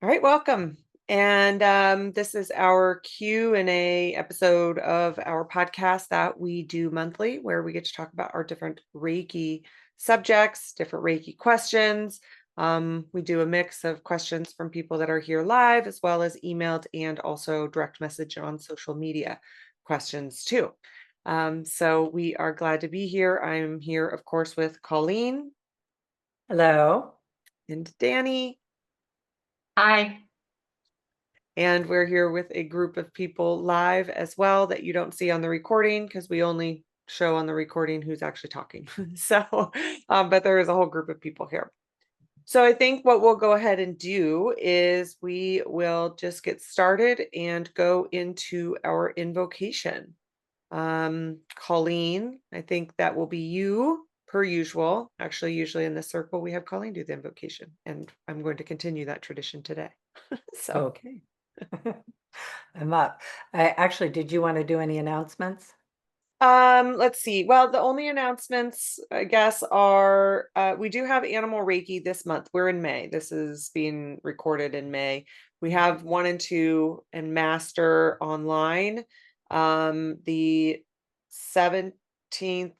All right, welcome. And this is our Q&A episode of our podcast that we do monthly, where we get to talk about our different Reiki subjects, different Reiki questions. We do a mix of questions from people that are here live, as well as emailed and also direct message on social media questions too. So we are glad to be here. I'm here, of course, with Colleen Hello. and Danny. Hi. And we're here with a group of people live as well that you don't see on the recording because we only show on the recording who's actually talking. But there is a whole group of people here. So I think what we'll go ahead and do is we will just get started and go into our invocation. Colleen, I think that will be you per usual. Actually, usually in this circle, we have Colleen do the invocation, and I'm going to continue that tradition today. So Okay. I'm up. Did you want to do any announcements? Let's see. Well, the only announcements, I guess, are we do have Animal Reiki this month. We're in May. This is being recorded in May. We have 1 and 2 and Master online. The 17th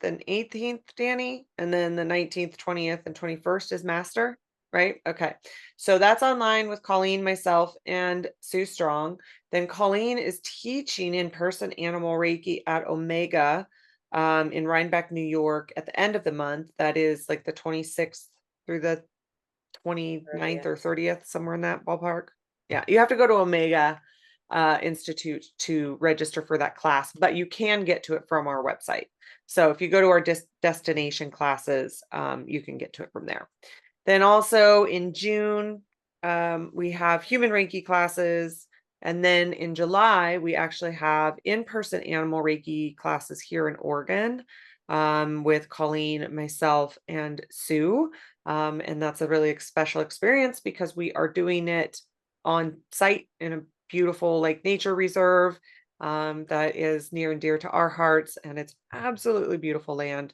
and 18th, Danny, and then the 19th, 20th, and 21st is Master, right? Okay. So that's online with Colleen, myself, and Sue Strong. Then Colleen is teaching in-person Animal Reiki at Omega in Rhinebeck, New York at the end of the month. That is like the 26th through the 29th 30th. or 30th, somewhere in that ballpark. Yeah, you have to go to Omega Institute to register for that class, but you can get to it from our website. So if you go to our destination classes, you can get to it from there. Then also in June, we have human Reiki classes. And then in July, we actually have in-person animal Reiki classes here in Oregon with Colleen, myself, and Sue. And that's a really special experience because we are doing it on site in a beautiful like nature reserve that is near and dear to our hearts. And it's absolutely beautiful land.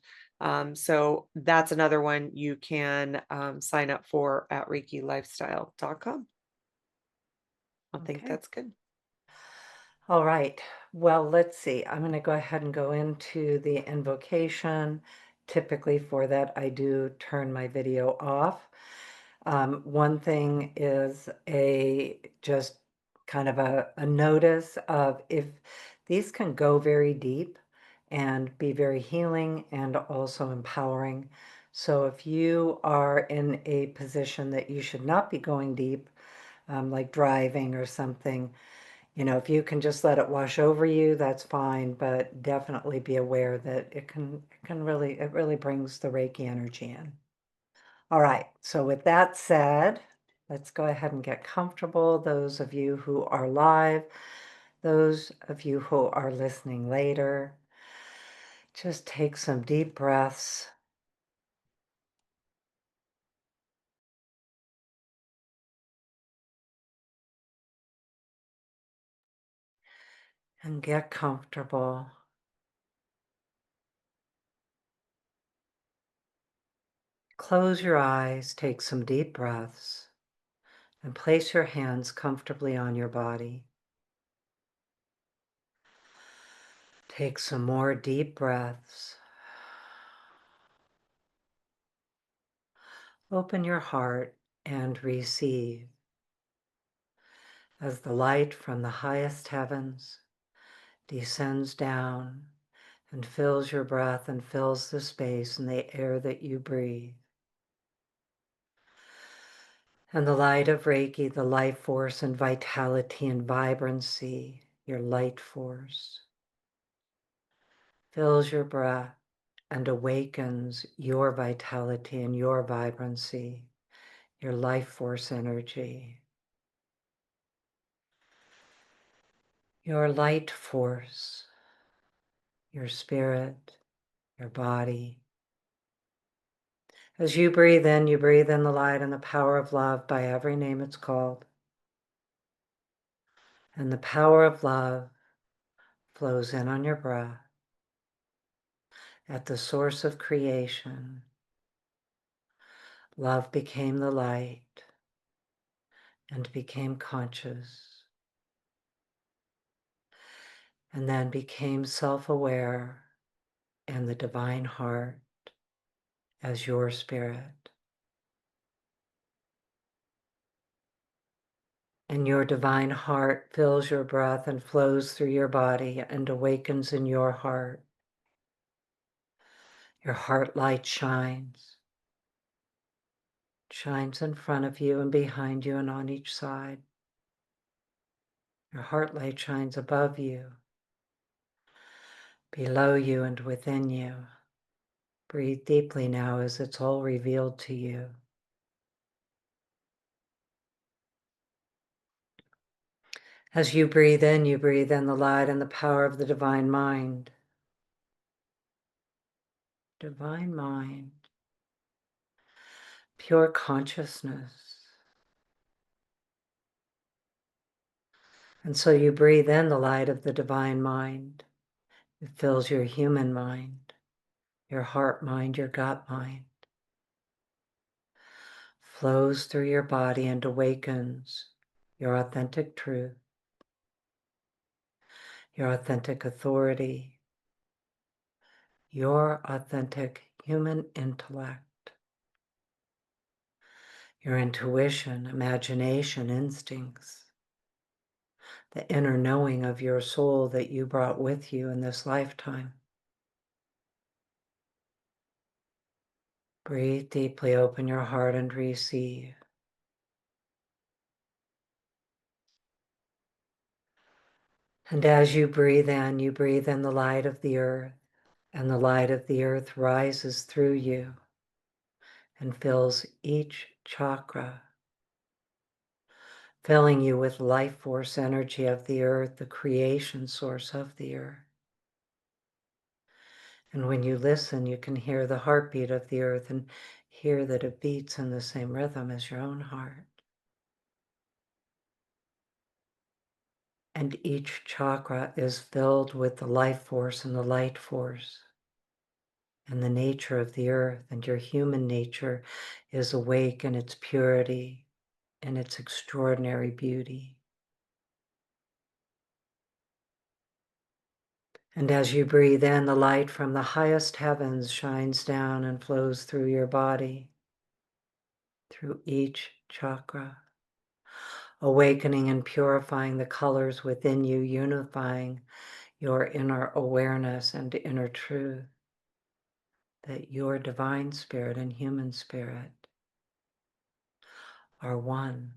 So that's another one you can sign up for at ReikiLifestyle.com. I think Okay. that's good. All right. Well, let's see. I'm going to go ahead and go into the invocation. Typically, for that, I do turn my video off. One thing is a just kind of a notice of if these can go very deep and be very healing and also empowering. So if you are in a position that you should not be going deep, like driving or something, if you can just let it wash over you, that's fine, but definitely be aware that it really brings the Reiki energy in. All right, so with that said, let's go ahead and get comfortable. Those of you who are live, those of you who are listening later, just take some deep breaths. And get comfortable. Close your eyes, take some deep breaths, and place your hands comfortably on your body. Take some more deep breaths. Open your heart and receive as the light from the highest heavens descends down and fills your breath and fills the space and the air that you breathe. And the light of Reiki, the life force and vitality and vibrancy, your light force, fills your breath and awakens your vitality and your vibrancy, your life force energy, your light force, your spirit, your body. As you breathe in the light and the power of love by every name it's called. And the power of love flows in on your breath. At the source of creation, love became the light. and became conscious, and then became self-aware and the divine heart as your spirit. And your divine heart fills your breath and flows through your body and awakens in your heart. Your heart light shines in front of you and behind you and on each side. Your heart light shines above you, below you, and within you. Breathe deeply now as it's all revealed to you. As you breathe in the light and the power of the divine mind. Divine mind, pure consciousness. And so you breathe in the light of the divine mind. It fills your human mind, your heart mind, your gut mind. Flows through your body and awakens your authentic truth, your authentic authority, your authentic human intellect, your intuition, imagination, instincts, the inner knowing of your soul that you brought with you in this lifetime. Breathe deeply, open your heart and receive. And as you breathe in the light of the earth, and the light of the earth rises through you and fills each chakra, filling you with life force energy of the earth, the creation source of the earth. And when you listen, you can hear the heartbeat of the earth and hear that it beats in the same rhythm as your own heart. And each chakra is filled with the life force and the light force and the nature of the earth, and your human nature is awake in its purity and its extraordinary beauty. And as you breathe in, the light from the highest heavens shines down and flows through your body, through each chakra, awakening and purifying the colors within you, unifying your inner awareness and inner truth, that your divine spirit and human spirit are one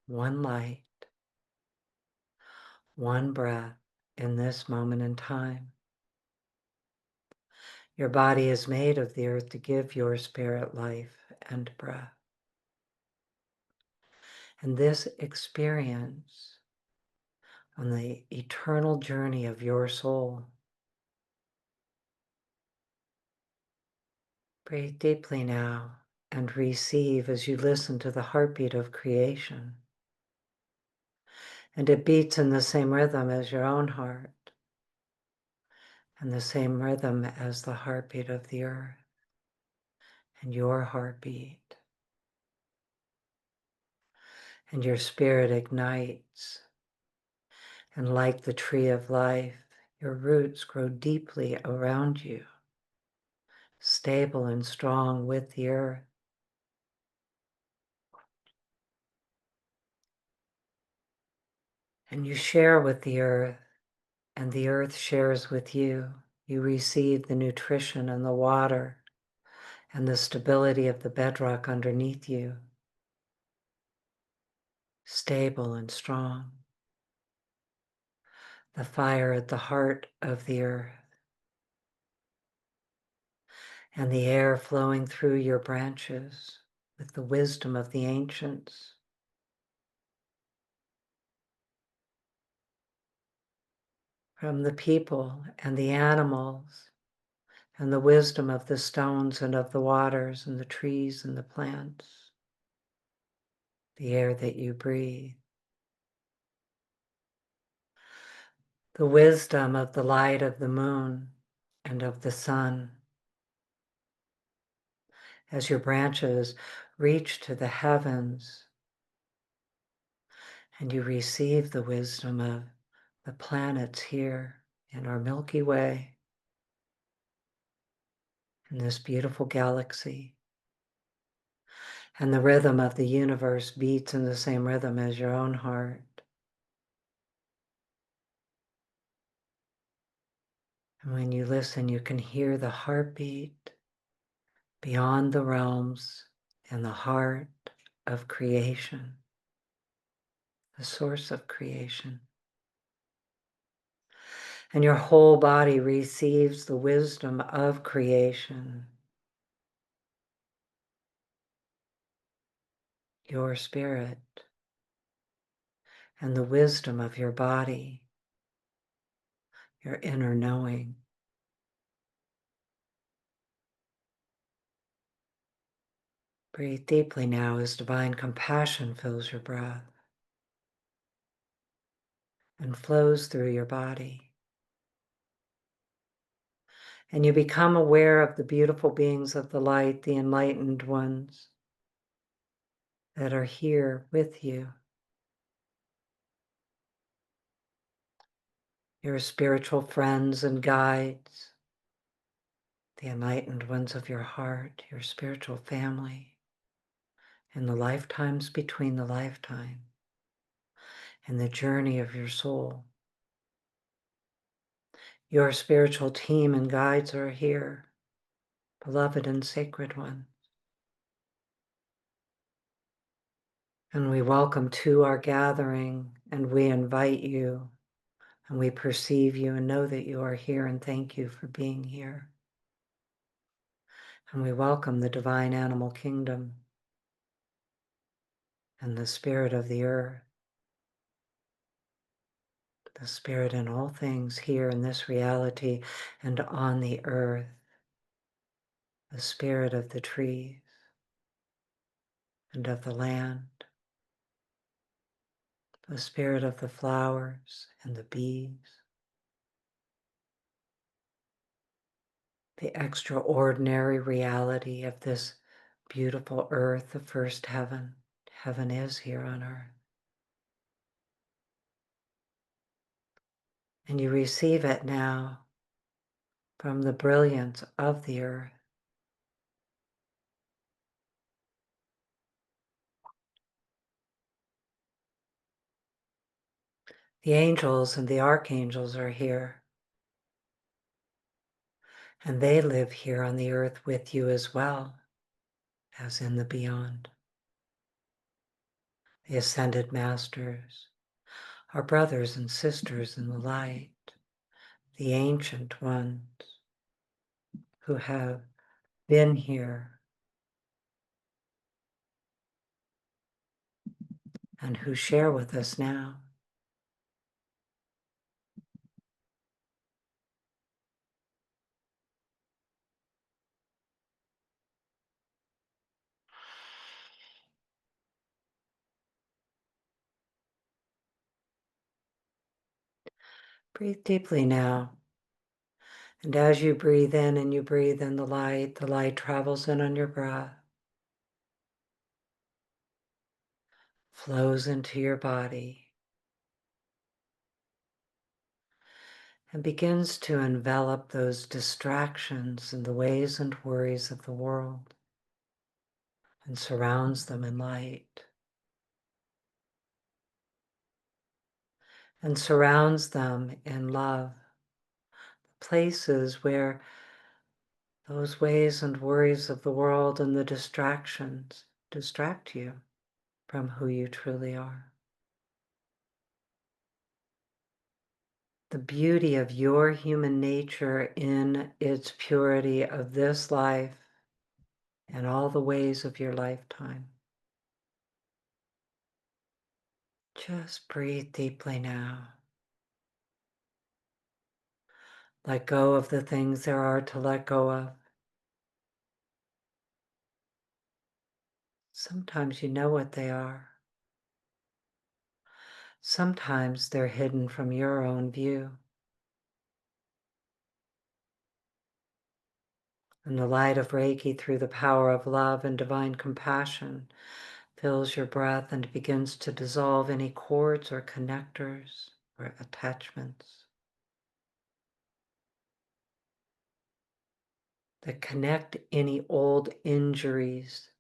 light, one breath in this moment in time. Your body is made of the earth to give your spirit life and breath. And this experience on the eternal journey of your soul. Breathe deeply now and receive as you listen to the heartbeat of creation. And it beats in the same rhythm as your own heart, and the same rhythm as the heartbeat of the earth and your heartbeat. And your spirit ignites, and like the tree of life, your roots grow deeply around you, stable and strong with the earth. And you share with the earth, and the earth shares with you. You receive the nutrition and the water and the stability of the bedrock underneath you, stable and strong. The fire at the heart of the earth, and the air flowing through your branches with the wisdom of the ancients. From the people and the animals, and the wisdom of the stones and of the waters and the trees and the plants, the air that you breathe. The wisdom of the light of the moon and of the sun, as your branches reach to the heavens and you receive the wisdom of the planets here in our Milky Way, in this beautiful galaxy. And the rhythm of the universe beats in the same rhythm as your own heart. And when you listen, you can hear the heartbeat beyond the realms and the heart of creation, the source of creation. And your whole body receives the wisdom of creation. Your spirit and the wisdom of your body, your inner knowing. Breathe deeply now as divine compassion fills your breath and flows through your body. And you become aware of the beautiful beings of the light, the enlightened ones that are here with you. Your spiritual friends and guides, the enlightened ones of your heart, your spiritual family, in the lifetimes between the lifetime, and the journey of your soul. Your spiritual team and guides are here, beloved and sacred one. And we welcome to our gathering, and we invite you, and we perceive you and know that you are here, and thank you for being here. And we welcome the divine animal kingdom and the spirit of the earth, the spirit in all things here in this reality and on the earth, the spirit of the trees and of the land, the spirit of the flowers and the bees, the extraordinary reality of this beautiful earth, the first heaven. Heaven is here on earth. And you receive it now from the brilliance of the earth. The angels and the archangels are here, and they live here on the earth with you as well as in the beyond. The ascended masters, our brothers and sisters in the light, the ancient ones who have been here and who share with us now. Breathe deeply now. And as you breathe in and you breathe in the light travels in on your breath, flows into your body, and begins to envelop those distractions and the ways and worries of the world, and surrounds them in light, and surrounds them in love, places where those ways and worries of the world and the distractions distract you from who you truly are. The beauty of your human nature in its purity of this life and all the ways of your lifetime. Just breathe deeply now. Let go of the things there are to let go of. Sometimes you know what they are. Sometimes they're hidden from your own view. And the light of Reiki through the power of love and divine compassion fills your breath and begins to dissolve any cords or connectors or attachments that connect any old injuries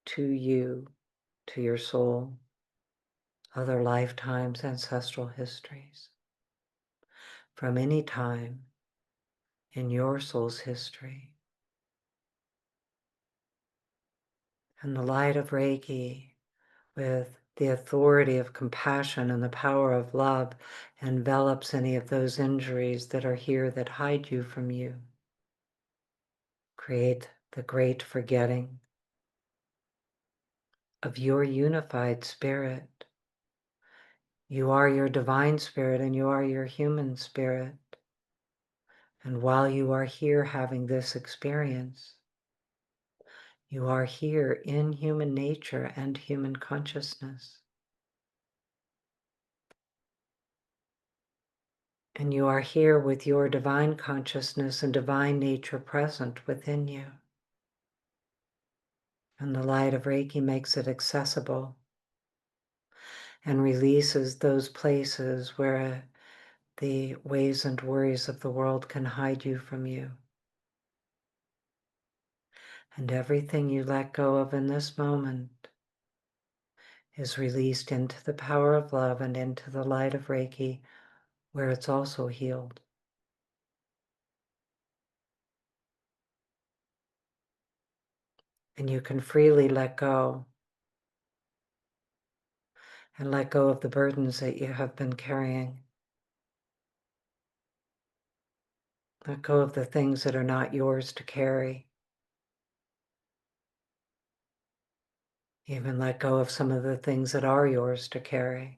to you, to your soul, other lifetimes, ancestral histories, from any time in your soul's history. And the light of Reiki, with the authority of compassion and the power of love, envelops any of those injuries that are here that hide you from you. Create the great forgetting of your unified spirit. You are your divine spirit and you are your human spirit. And while you are here having this experience, you are here in human nature and human consciousness. And you are here with your divine consciousness and divine nature present within you. And the light of Reiki makes it accessible and releases those places where the ways and worries of the world can hide you from you. And everything you let go of in this moment is released into the power of love and into the light of Reiki, where it's also healed. And you can freely let go and let go of the burdens that you have been carrying. Let go of the things that are not yours to carry. Even let go of some of the things that are yours to carry.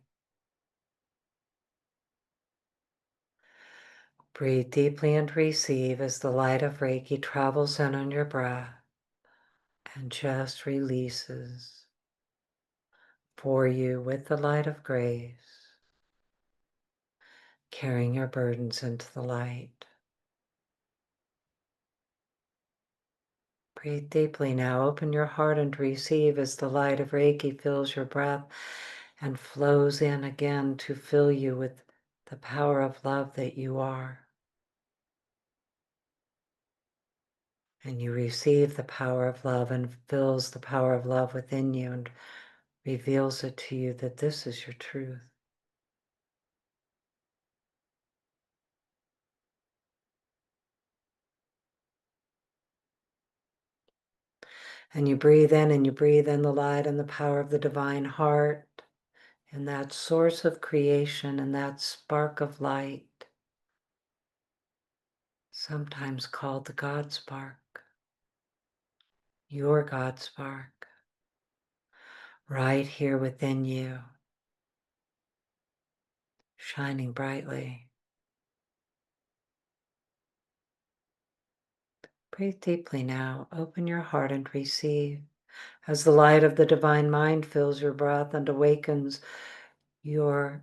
Breathe deeply and receive as the light of Reiki travels in on your breath and just releases for you with the light of grace, carrying your burdens into the light. Breathe deeply now. Open your heart and receive as the light of Reiki fills your breath and flows in again to fill you with the power of love that you are. And you receive the power of love and fills the power of love within you and reveals it to you that this is your truth. And you breathe in and you breathe in the light and the power of the divine heart and that source of creation and that spark of light, sometimes called the God spark, your God spark, right here within you, shining brightly. Breathe deeply now. Open your heart and receive as the light of the divine mind fills your breath and awakens your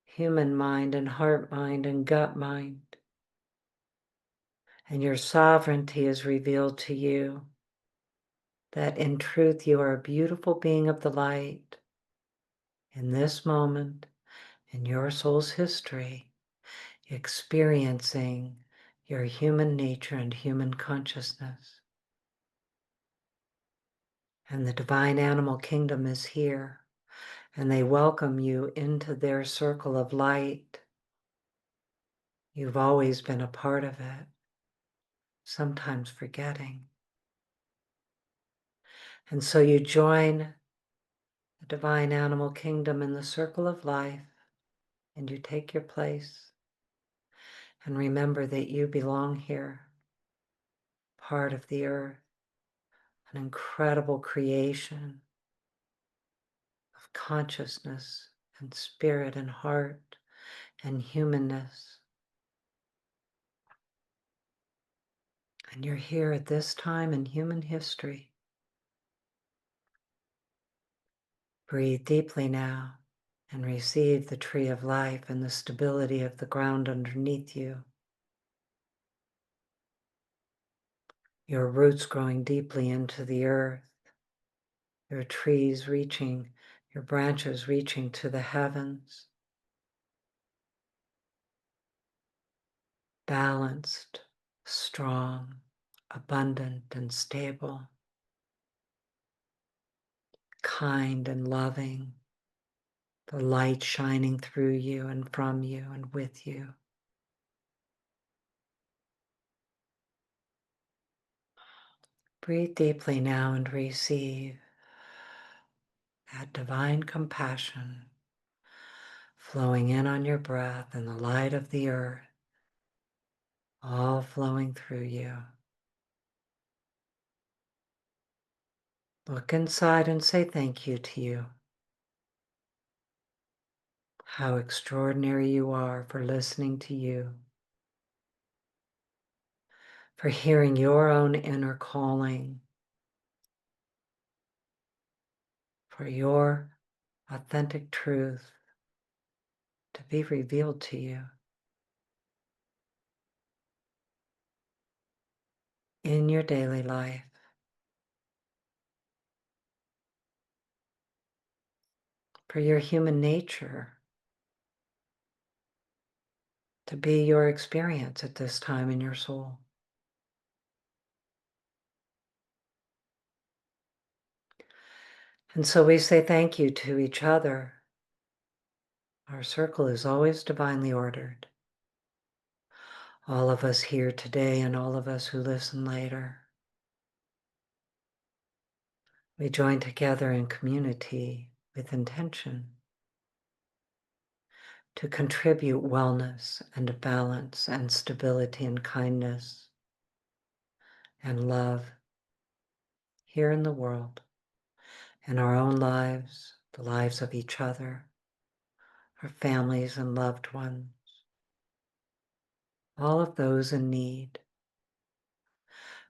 human mind and heart mind and gut mind. And your sovereignty is revealed to you, that in truth you are a beautiful being of the light in this moment, in your soul's history, experiencing your human nature and human consciousness. And the divine animal kingdom is here, and they welcome you into their circle of light. You've always been a part of it, sometimes forgetting. And so you join the divine animal kingdom in the circle of life, and you take your place. And remember that you belong here, part of the earth, an incredible creation of consciousness and spirit and heart and humanness. And you're here at this time in human history. Breathe deeply now and receive the tree of life and the stability of the ground underneath you. your roots growing deeply into the earth, your trees reaching, your branches reaching to the heavens, balanced, strong, abundant, and stable, kind and loving, the light shining through you and from you and with you. Breathe deeply now and receive that divine compassion flowing in on your breath and the light of the earth, all flowing through you. Look inside and say thank you to you. How extraordinary you are for listening to you, for hearing your own inner calling, for your authentic truth to be revealed to you in your daily life, for your human nature to be your experience at this time in your soul. And so we say thank you to each other. Our circle is always divinely ordered. All of us here today and all of us who listen later. We join together in community with intention to contribute wellness and balance and stability and kindness and love here in the world, in our own lives, the lives of each other, our families and loved ones, all of those in need,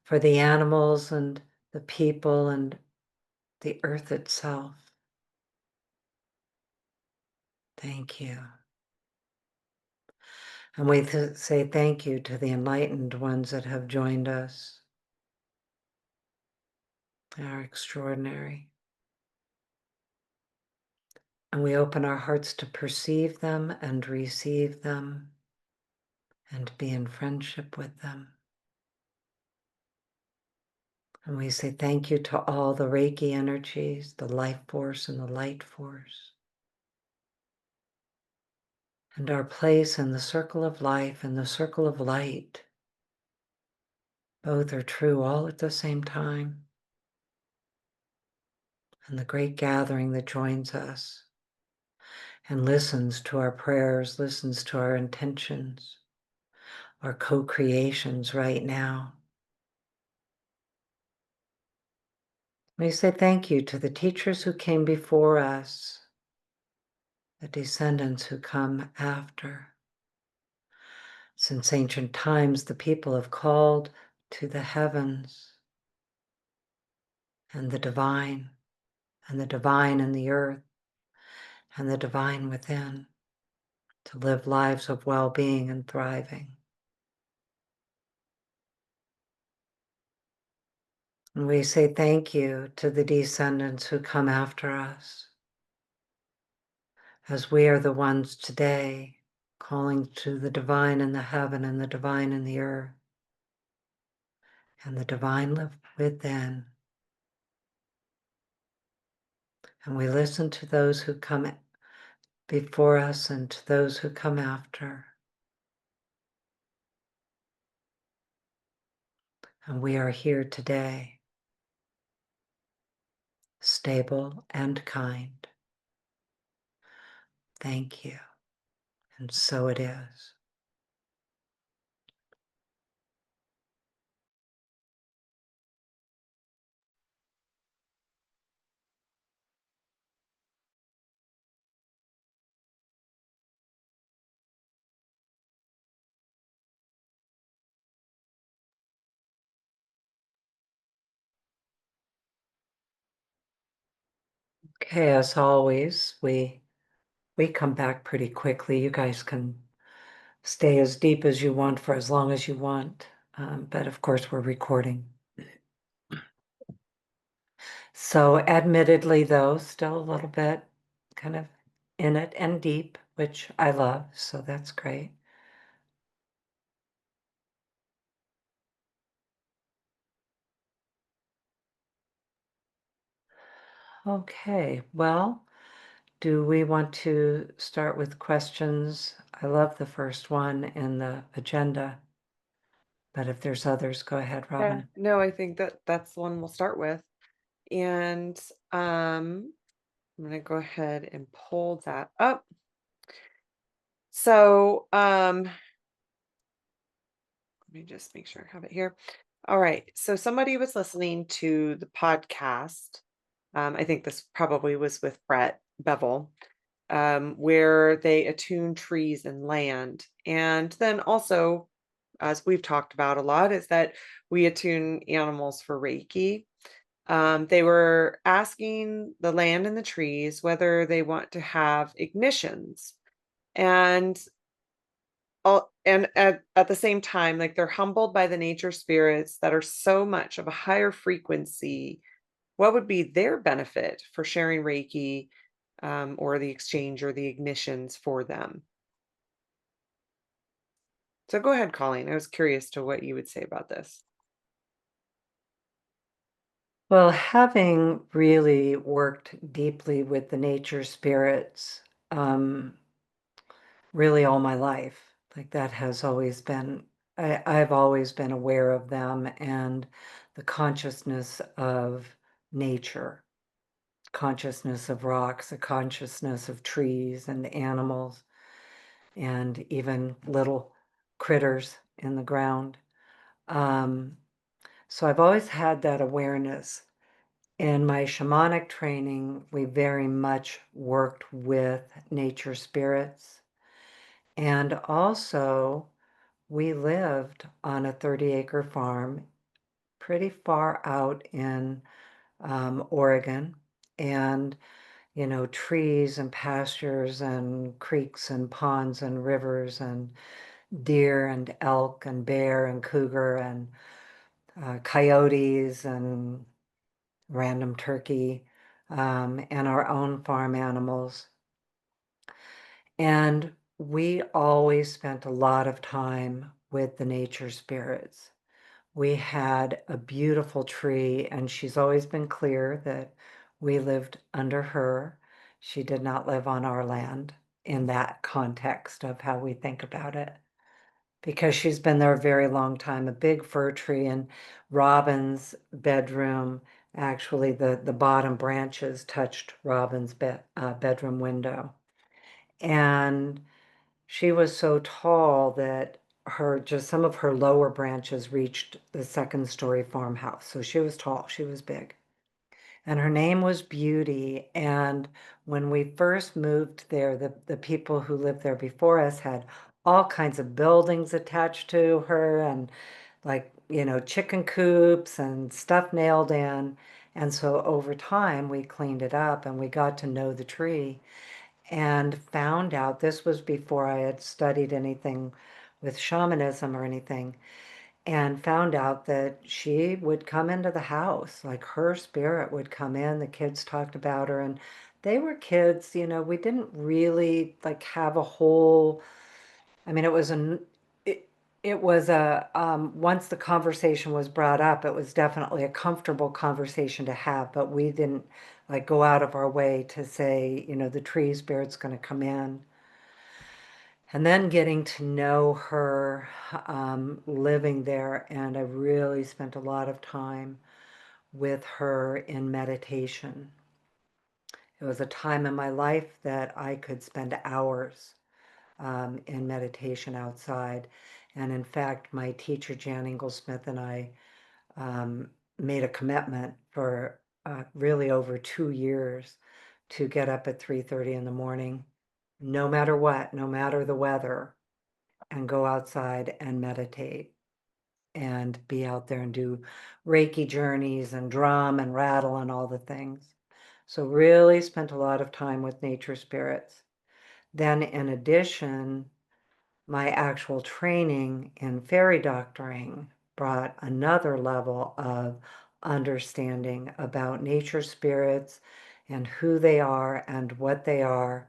for the animals and the people and the earth itself. Thank you. And we say thank you to the enlightened ones that have joined us. They are extraordinary. And we open our hearts to perceive them and receive them and be in friendship with them. And we say thank you to all the Reiki energies, the life force and the light force. And our place in the circle of life and the circle of light. Both are true all at the same time. And the great gathering that joins us and listens to our prayers, listens to our intentions, our co-creations right now. We say thank you to the teachers who came before us, the descendants who come after. Since ancient times, the people have called to the heavens and the divine in the earth and the divine within to live lives of well-being and thriving. And we say thank you to the descendants who come after us, as we are the ones today calling to the divine in the heaven and the divine in the earth, and the divine live within. And we listen to those who come before us and to those who come after. And we are here today, stable and kind. Thank you. And so it is. Okay, as always, we come back pretty quickly. You guys can stay as deep as you want for as long as you want. But of course, we're recording So admittedly, though, still a little bit kind of in it and deep, which I love, so that's great. Okay, well, do we want to start with questions? I love the first one in the agenda, but if there's others, go ahead, Yeah, Robin. no, I think that that's the one we'll start with. And I'm going to go ahead and pull that up. So, let me just make sure I have it here. All right. So somebody was listening to the podcast. I think this probably was with Brett Bevel, where they attune trees and land. And then also, as we've talked about a lot, is that we attune animals for Reiki. They were asking the land and the trees whether they want to have ignitions. And at the same time, like, they're humbled by the nature spirits that are so much of a higher frequency. What would be their benefit for sharing Reiki, or the exchange or the ignitions for them? So go ahead, Colleen. I was curious to what you would say about this. Well, having really worked deeply with the nature spirits, really all my life, like that has always been, I've always been aware of them and the consciousness of nature, consciousness of rocks, a consciousness of trees and animals, and even little critters in the ground. Um, so I've always had that awareness. In my shamanic training, we very much worked with nature spirits. And also, we lived on a 30-acre farm pretty far out in Oregon. And, trees and pastures and creeks and ponds and rivers and deer and elk and bear and cougar and coyotes and random turkey, and our own farm animals. And we always spent a lot of time with the nature spirits. We had a beautiful tree, and she's always been clear that we lived under her. She did not live on our land in that context of how we think about it, because she's been there a very long time, a big fir tree. And Robin's bedroom, actually the bottom branches touched Robin's bedroom window. And she was so tall that her just some of her lower branches reached the second story farmhouse. So she was tall, she was big. And her name was Beauty. And when we first moved there, the people who lived there before us had all kinds of buildings attached to her, and like, chicken coops and stuff nailed in. And so over time, we cleaned it up and we got to know the tree and found out this was before I had studied anything with shamanism or anything, and found out that she would come into the house, like her spirit would come in. The kids talked about her, and they were kids, we didn't really like have a whole, I mean, it, it was once the conversation was brought up, it was definitely a comfortable conversation to have, but we didn't like go out of our way to say, the tree spirit's going to come in. And then getting to know her, living there, and I really spent a lot of time with her in meditation. It was a time in my life that I could spend hours in meditation outside. And in fact, my teacher, Jan Inglesmith, and I made a commitment for really over 2 years to get up at 3:30 in the morning, no matter what, no matter the weather, and go outside and meditate and be out there and do Reiki journeys and drum and rattle and all the things. So really spent a lot of time with nature spirits. Then in addition, my actual training in fairy doctoring brought another level of understanding about nature spirits and who they are and what they are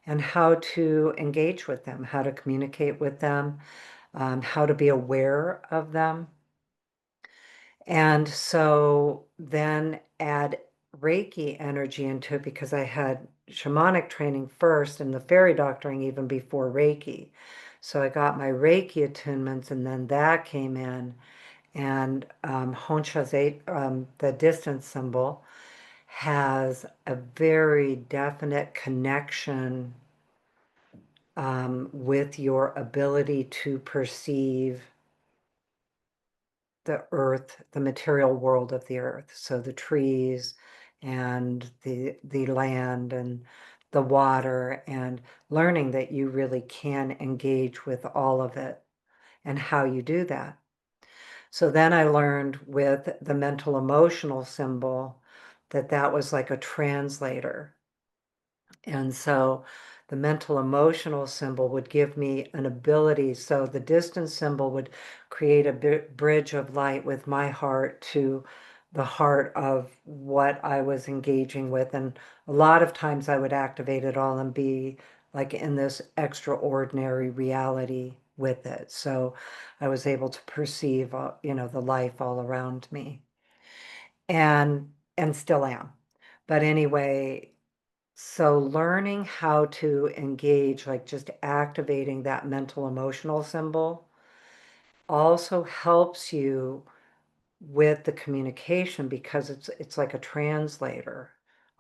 and how to engage with them, how to communicate with them, how to be aware of them. And so then add Reiki energy into it because I had shamanic training first and the fairy doctoring even before Reiki. So I got my Reiki attunements and then that came in. And Honsha's eight, the distance symbol, has a very definite connection with your ability to perceive the earth, the material world of the earth. So the trees and the land and the water, and learning that you really can engage with all of it and how you do that. So then I learned with the mental emotional symbol that that was like a translator. And so the mental emotional symbol would give me an ability. So the distance symbol would create a bridge of light with my heart to the heart of what I was engaging with. And a lot of times I would activate it all and be like in this extraordinary reality with it. So I was able to perceive, the life all around me, and still am. But anyway, so learning how to engage, like just activating that mental emotional symbol, also helps you with the communication because it's like a translator,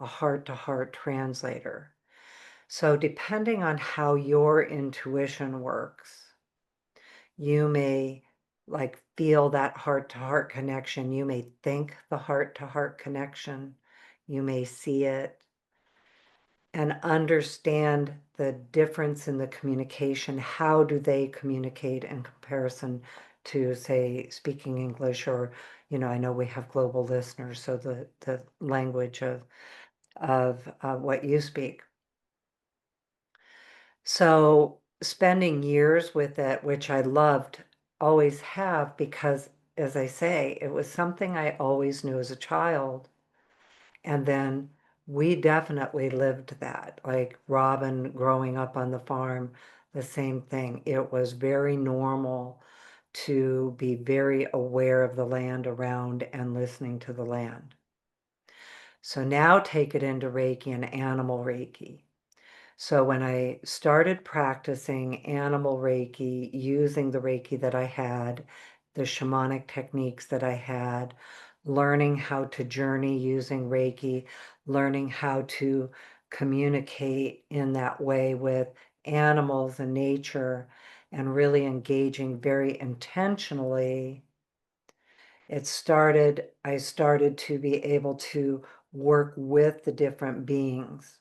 a heart-to-heart translator. So depending on how your intuition works, you may like feel that heart-to-heart connection. You may think the heart-to-heart connection. You may see it and understand the difference in the communication. How do they communicate in comparison to, say, speaking English, or, I know we have global listeners, so the language of what you speak. So spending years with it, which I loved, always have, because as I say, it was something I always knew as a child. And then we definitely lived that. Like Robin growing up on the farm, the same thing. It was very normal to be very aware of the land around and listening to the land. So now take it into Reiki and animal Reiki. So when I started practicing animal Reiki, using the Reiki that I had, the shamanic techniques that I had, learning how to journey using Reiki, learning how to communicate in that way with animals and nature, and really engaging very intentionally, I started to be able to work with the different beings.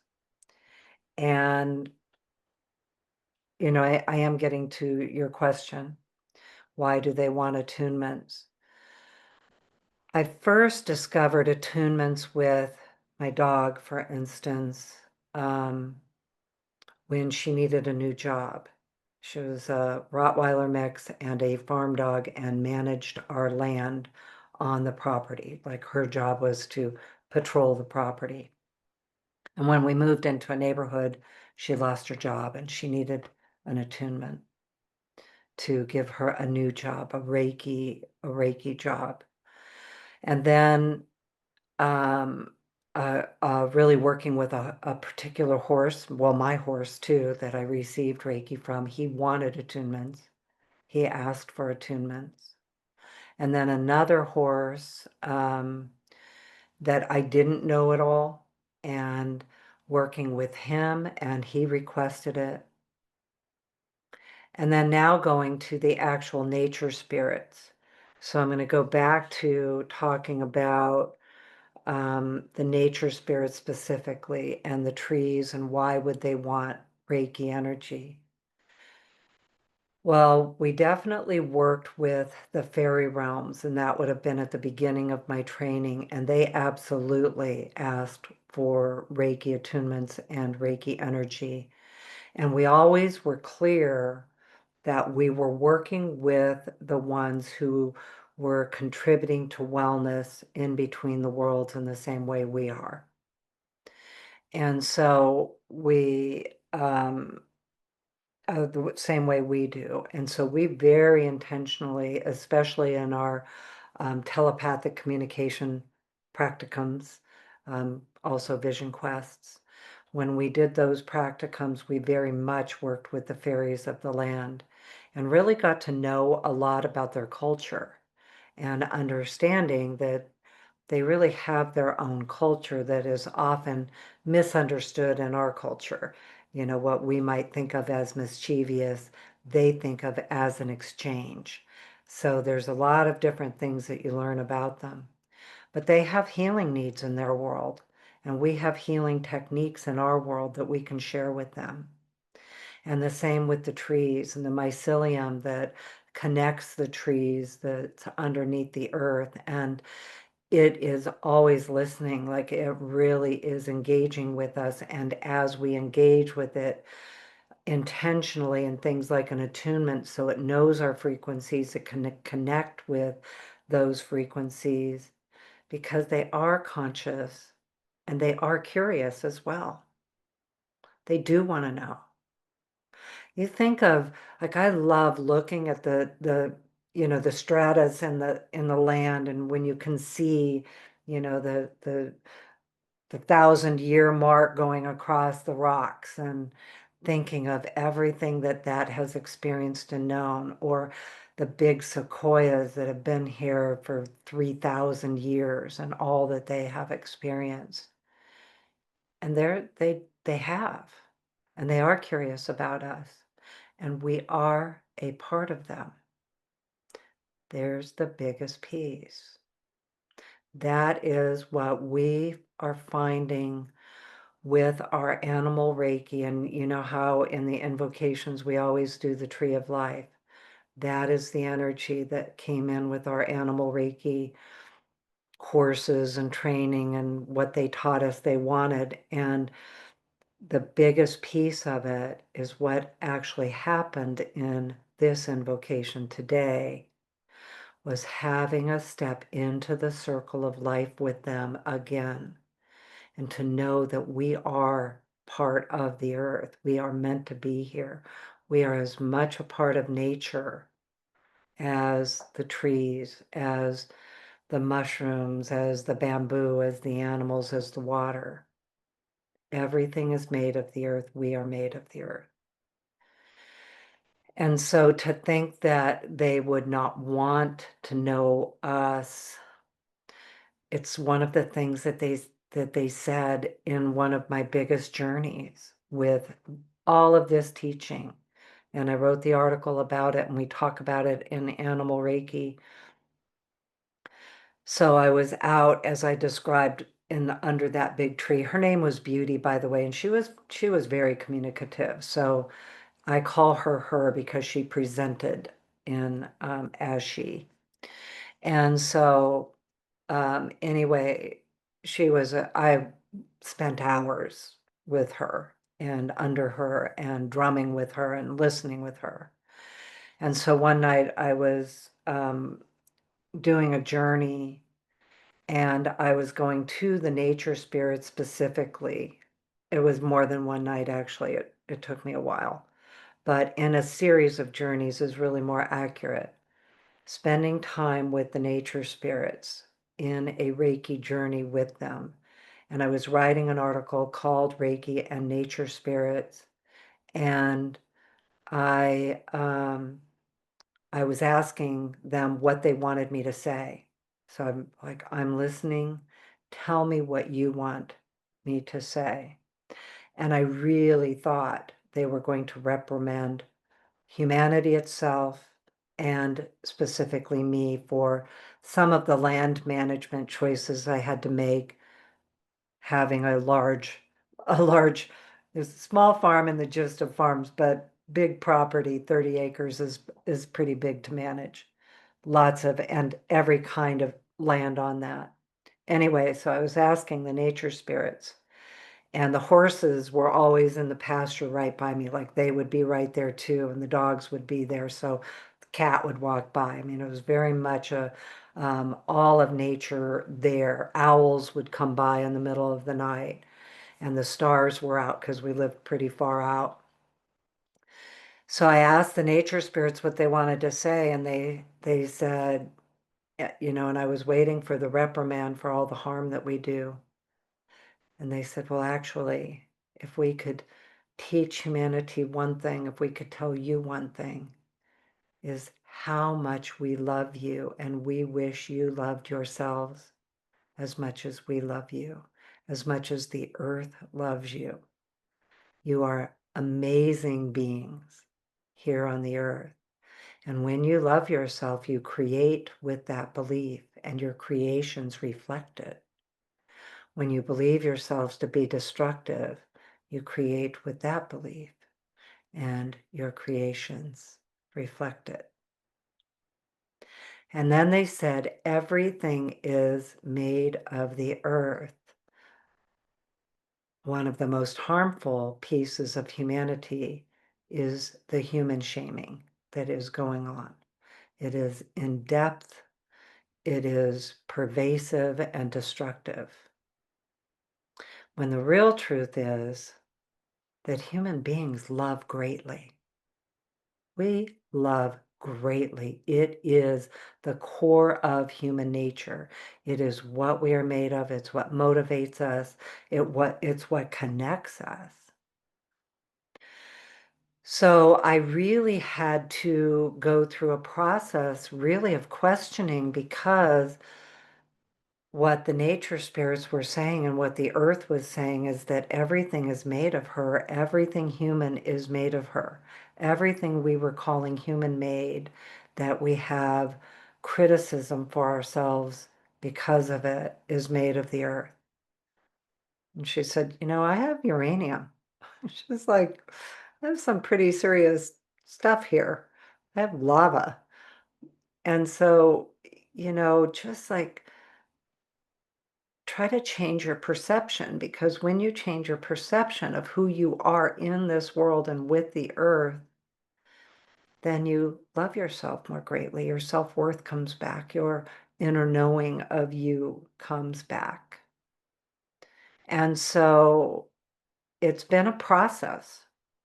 And I am getting to your question. Why do they want attunements? I first discovered attunements with my dog, for instance, when she needed a new job. She was a Rottweiler mix and a farm dog and managed our land on the property. Like her job was to patrol the property. And when we moved into a neighborhood, she lost her job and she needed an attunement to give her a new job, a Reiki job. And then really working with a particular horse, well, my horse too, that I received Reiki from, he wanted attunements. He asked for attunements. And then another horse that I didn't know at all, and working with him, and he requested it. And then now going to the actual nature spirits. So I'm going to go back to talking about the nature spirits specifically, and the trees, and why would they want Reiki energy. Well, we definitely worked with the fairy realms, and that would have been at the beginning of my training, and they absolutely asked for Reiki attunements and Reiki energy. And we always were clear that we were working with the ones who were contributing to wellness in between the worlds in the same way we are. And so the same way we do. And so we very intentionally, especially in our telepathic communication practicums, also vision quests, when we did those practicums, we very much worked with the fairies of the land and really got to know a lot about their culture and understanding that they really have their own culture that is often misunderstood in our culture. You know, what we might think of as mischievous, they think of as an exchange. So there's a lot of different things that you learn about them. But they have healing needs in their world, and we have healing techniques in our world that we can share with them. And the same with the trees and the mycelium that connects the trees that's underneath the earth. And it is always listening, like it really is engaging with us. And as we engage with it intentionally in things like an attunement, so it knows our frequencies, it can connect with those frequencies because they are conscious and they are curious as well. They do want to know. You think of, like, I love looking at the stratas in the land, and when you can see, the 1,000-year mark going across the rocks, and thinking of everything that has experienced and known, or the big sequoias that have been here for 3,000 years and all that they have experienced. And they have, and they are curious about us, and we are a part of them. There's the biggest piece. That is what we are finding with our animal Reiki. And you know how in the invocations we always do the tree of life. That is the energy that came in with our animal Reiki courses and training and what they taught us they wanted. And the biggest piece of it is what actually happened in this invocation today was having us step into the circle of life with them again, and to know that we are part of the earth. We are meant to be here. We are as much a part of nature as the trees, as the mushrooms, as the bamboo, as the animals, as the water. Everything is made of the earth. We are made of the earth. And so to think that they would not want to know us, it's one of the things that they said in one of my biggest journeys with all of this teaching. And I wrote the article about it, and we talk about it in Animal Reiki. So I was out, as I described, under that big tree. Her name was Beauty, by the way, and she was very communicative. So I call her because she presented in as she. And so anyway, I spent hours with her and under her and drumming with her and listening with her. And so one night I was doing a journey, and I was going to the nature spirit specifically. It was more than one night, actually. It took me a while. But in a series of journeys is really more accurate. Spending time with the nature spirits in a Reiki journey with them. And I was writing an article called Reiki and Nature Spirits. And I was asking them what they wanted me to say. So I'm like, I'm listening. Tell me what you want me to say. And I really thought they were going to reprimand humanity itself, and specifically me, for some of the land management choices I had to make, having there's a small farm in the gist of farms, but big property, 30 acres is pretty big to manage. Lots of, and every kind of land on that. Anyway, so I was asking the nature spirits, and the horses were always in the pasture right by me, like they would be right there too, and the dogs would be there. So cat would walk by. I mean, it was very much all of nature there. Owls would come by in the middle of the night, and the stars were out because we lived pretty far out. So I asked the nature spirits what they wanted to say, and they said, and I was waiting for the reprimand for all the harm that we do. And they said, well, actually, if we could teach humanity one thing, if we could tell you one thing, is how much we love you, and we wish you loved yourselves as much as we love you, as much as the earth loves you. You are amazing beings here on the earth. And when you love yourself, you create with that belief, and your creations reflect it. When you believe yourselves to be destructive, you create with that belief, and your creations reflect it. And then they said, everything is made of the earth. One of the most harmful pieces of humanity is the human shaming that is going on. It is in depth, it is pervasive and destructive. When the real truth is that human beings love greatly. We love greatly. It is the core of human nature. It is what we are made of. It's what motivates us. It's what connects us. So I really had to go through a process really of questioning, because what the nature spirits were saying and what the earth was saying is that everything is made of her. Everything human is made of her. Everything we were calling human made, that we have criticism for ourselves because of it, is made of the earth. And she said, I have uranium. She's like, I have some pretty serious stuff here. I have lava. And so, just like, try to change your perception, because when you change your perception of who you are in this world and with the earth, then you love yourself more greatly. Your self-worth comes back. Your inner knowing of you comes back. And so it's been a process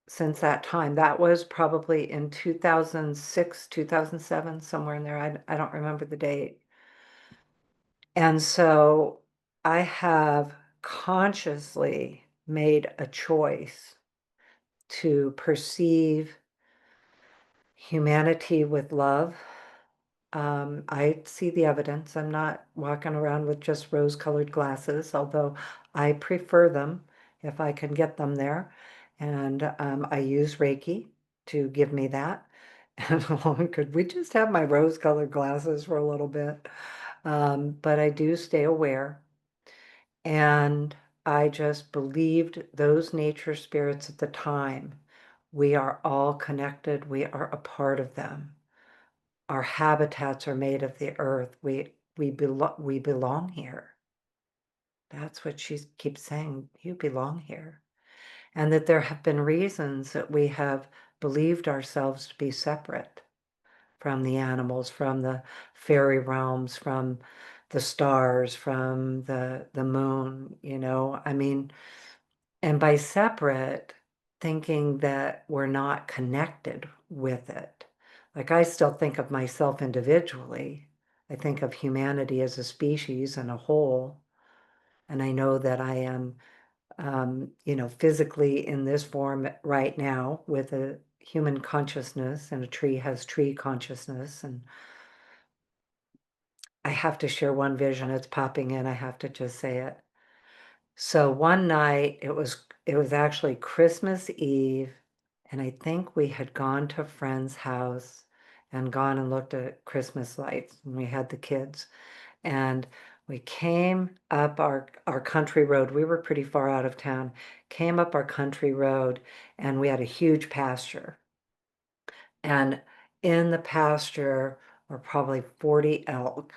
since that time. That was probably in 2006, 2007, somewhere in there. I don't remember the date. And so I have consciously made a choice to perceive humanity with love. I see the evidence. I'm not walking around with just rose-colored glasses, although I prefer them if I can get them there. And I use Reiki to give me that. And could we just have my rose-colored glasses for a little bit? But I do stay aware. And I just believed those nature spirits at the time. We are all connected. We are a part of them. Our habitats are made of the earth. We belong here. That's what she keeps saying. You belong here. And that there have been reasons that we have believed ourselves to be separate from the animals, from the fairy realms, from the stars, from the moon, I mean, and by separate, thinking that we're not connected with it. Like, I still think of myself individually. I think of humanity as a species and a whole. And I know that I am, physically in this form right now with a human consciousness, and a tree has tree consciousness. And I have to share one vision. It's popping in. I have to just say it. So one night, it was actually Christmas Eve, and I think we had gone to a friend's house and gone and looked at Christmas lights, and we had the kids. And we came up our country road. We were pretty far out of town. Came up our country road, and we had a huge pasture. And in the pasture were probably 40 elk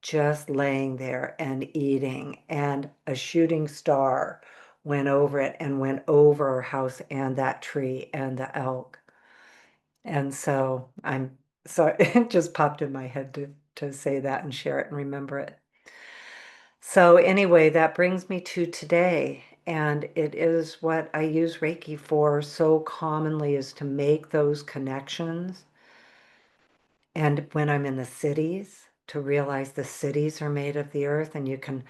just laying there and eating, and a shooting star went over it and went over our house and that tree and the elk. And so I'm So it just popped in my head to say that and share it and remember it. So anyway, that brings me to today, and it is what I use Reiki for so commonly, is to make those connections. And when I'm in the cities, to realize the cities are made of the earth, and you can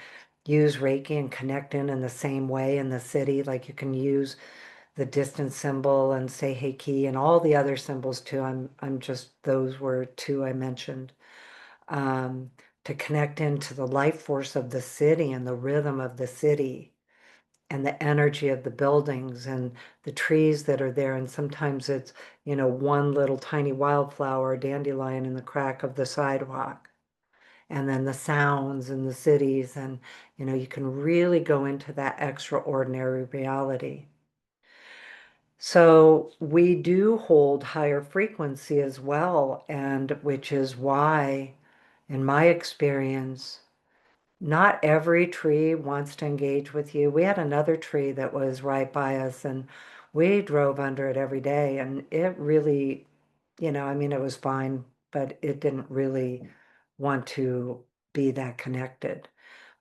use Reiki and connect in the same way in the city. Like you can use the distance symbol and say Heiki and all the other symbols too. I'm just, those were two I mentioned. Um, to connect into the life force of the city and the rhythm of the city and the energy of the buildings and the trees that are there. And sometimes it's, one little tiny wildflower or dandelion in the crack of the sidewalk. And then the sounds in the cities. And, you can really go into that extraordinary reality. So we do hold higher frequency as well, and which is why, in my experience, not every tree wants to engage with you. We had another tree that was right by us, and we drove under it every day, and it really, I mean, it was fine, but it didn't really want to be that connected.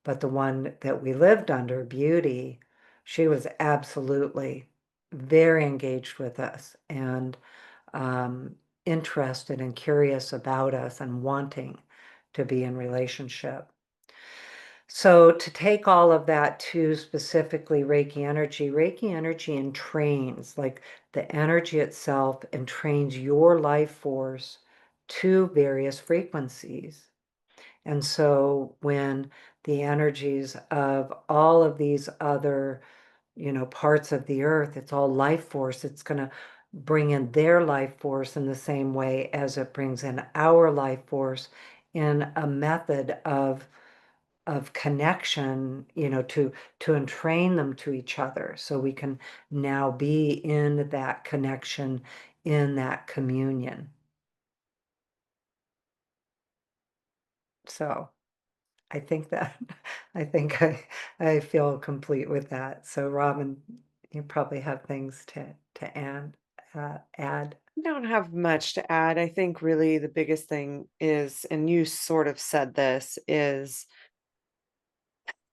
But the one that we lived under, Beauty, she was absolutely very engaged with us and um, interested and curious about us and wanting to be in relationship. So to take all of that to specifically Reiki energy entrains, like the energy itself entrains your life force to various frequencies. And so when the energies of all of these other, parts of the earth, it's all life force, it's going to bring in their life force in the same way as it brings in our life force in a method of connection, to entrain them to each other so we can now be in that connection, in that communion. So I think that I think I feel complete with that. So Robin, you probably have things to add. I don't have much to add. I think really the biggest thing is, and you sort of said this, is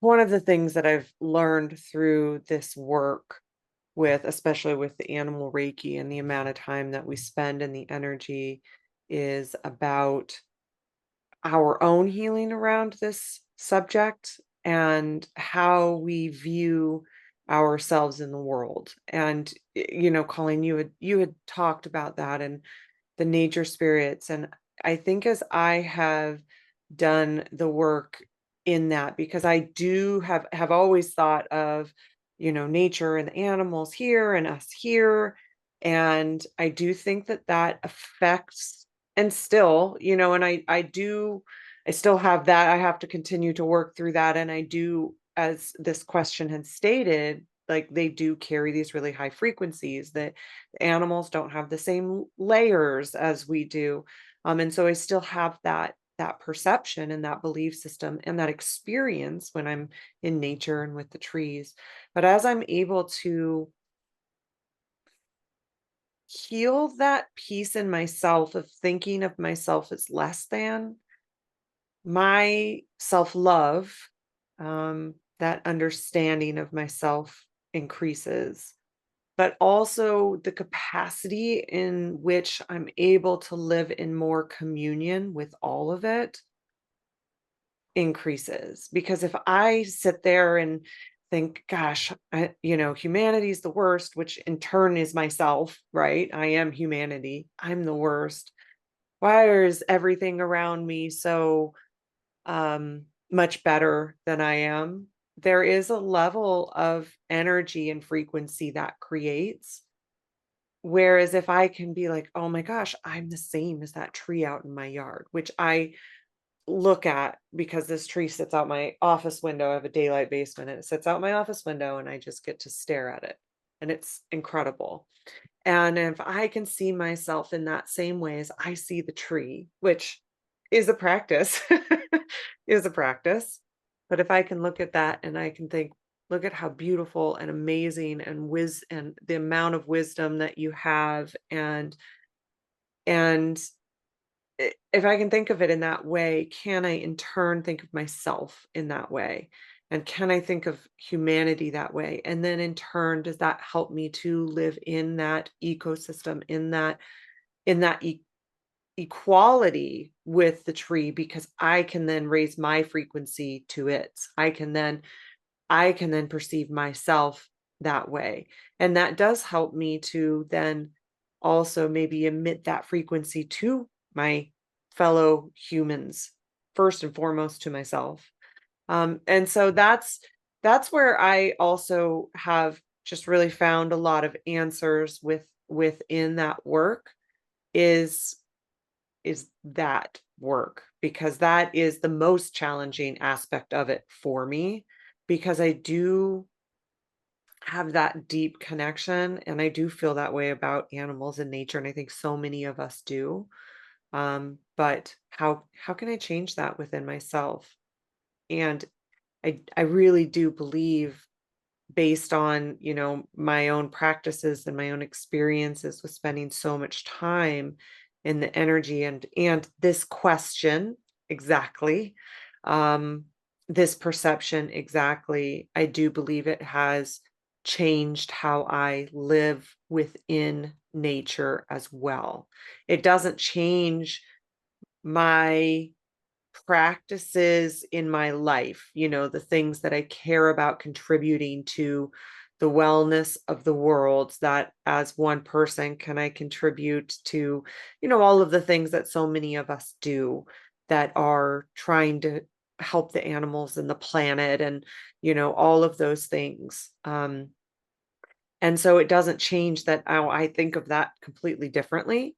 one of the things that I've learned through this work with, especially with the animal Reiki and the amount of time that we spend in the energy, is about our own healing around this subject and how we view ourselves in the world. And Colleen, you had talked about that and the nature spirits. And I think as I have done the work in that, because I do have always thought of, nature and the animals here and us here. And I do think that that affects, and still, and I still have that. I have to continue to work through that. And I do, as this question had stated, like they do carry these really high frequencies that animals don't have the same layers as we do. And so I still have that perception and that belief system and that experience when I'm in nature and with the trees. But as I'm able to heal that piece in myself of thinking of myself as less than, my self-love, that understanding of myself increases, but also the capacity in which I'm able to live in more communion with all of it increases. Because if I sit there and think, gosh, humanity's the worst, which in turn is myself, right? I am humanity. I'm the worst. Why is everything around me so much better than I am? There is a level of energy and frequency that creates. Whereas if I can be like, oh my gosh, I'm the same as that tree out in my yard, which I look at because this tree sits out my office window. I have a daylight basement and it sits out my office window and I just get to stare at it. And it's incredible. And if I can see myself in that same way as I see the tree, which is a practice, is a practice. But if I can look at that and I can think, look at how beautiful and amazing and the amount of wisdom that you have and if I can think of it in that way, can I in turn think of myself in that way? And can I think of humanity that way? And then in turn, does that help me to live in that ecosystem, in that equality with the tree, because I can then raise my frequency to its. I can then perceive myself that way. And that does help me to then also maybe emit that frequency to my fellow humans, first and foremost to myself. And so that's where I also have just really found a lot of answers within that work is is that work, because that is the most challenging aspect of it for me, because I do have that deep connection and I do feel that way about animals and nature, and I think so many of us do. But how can I change that within myself? And I really do believe, based on, my own practices and my own experiences with spending so much time in the energy and this question exactly, um, this perception exactly, I do believe it has changed how I live within nature as well. It doesn't change my practices in my life, the things that I care about contributing to the wellness of the world, that as one person can I contribute to, all of the things that so many of us do that are trying to help the animals and the planet and, all of those things. And so it doesn't change that I think of that completely differently.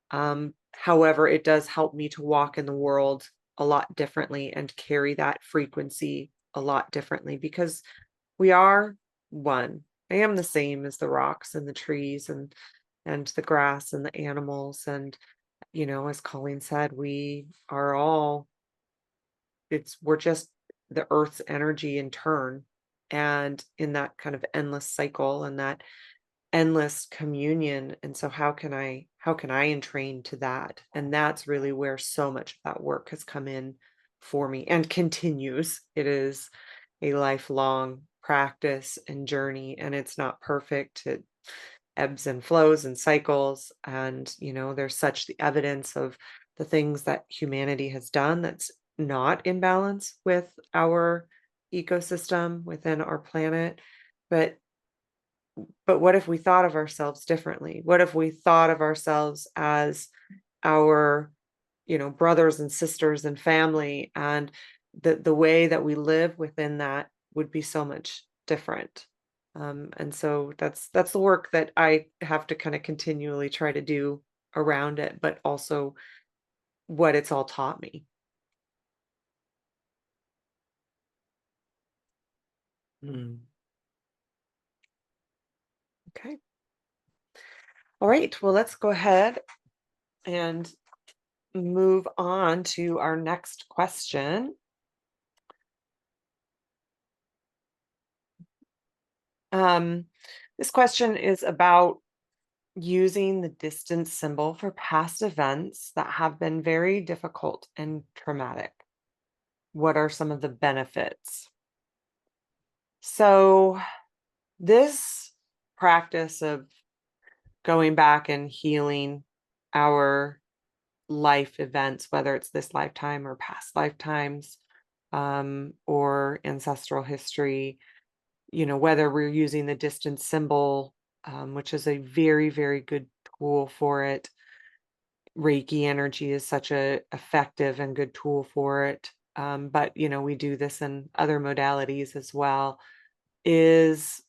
However, it does help me to walk in the world a lot differently and carry that frequency a lot differently, because we are one. I am the same as the rocks and the trees and the grass and the animals. And, as Colleen said, we are all we're just the earth's energy in turn, and in that kind of endless cycle and that endless communion. And so how can I entrain to that? And that's really where so much of that work has come in for me and continues. It is a lifelong practice and journey, and it's not perfect. It ebbs and flows and cycles, and there's such the evidence of the things that humanity has done that's not in balance with our ecosystem within our planet. But what if we thought of ourselves differently? What if we thought of ourselves as our, brothers and sisters and family, and the way that we live within that would be so much different. And so that's the work that I have to kind of continually try to do around it, but also what it's all taught me. Mm. Okay. All right. Well, let's go ahead and move on to our next question. Um, this question is about using the distance symbol for past events that have been very difficult and traumatic. What are some of the benefits? So, this practice of going back and healing our life events, whether it's this lifetime or past lifetimes, or ancestral history, whether we're using the distance symbol, which is a very, very good tool for it. Reiki energy is such a effective and good tool for it. But we do this in other modalities as well. Is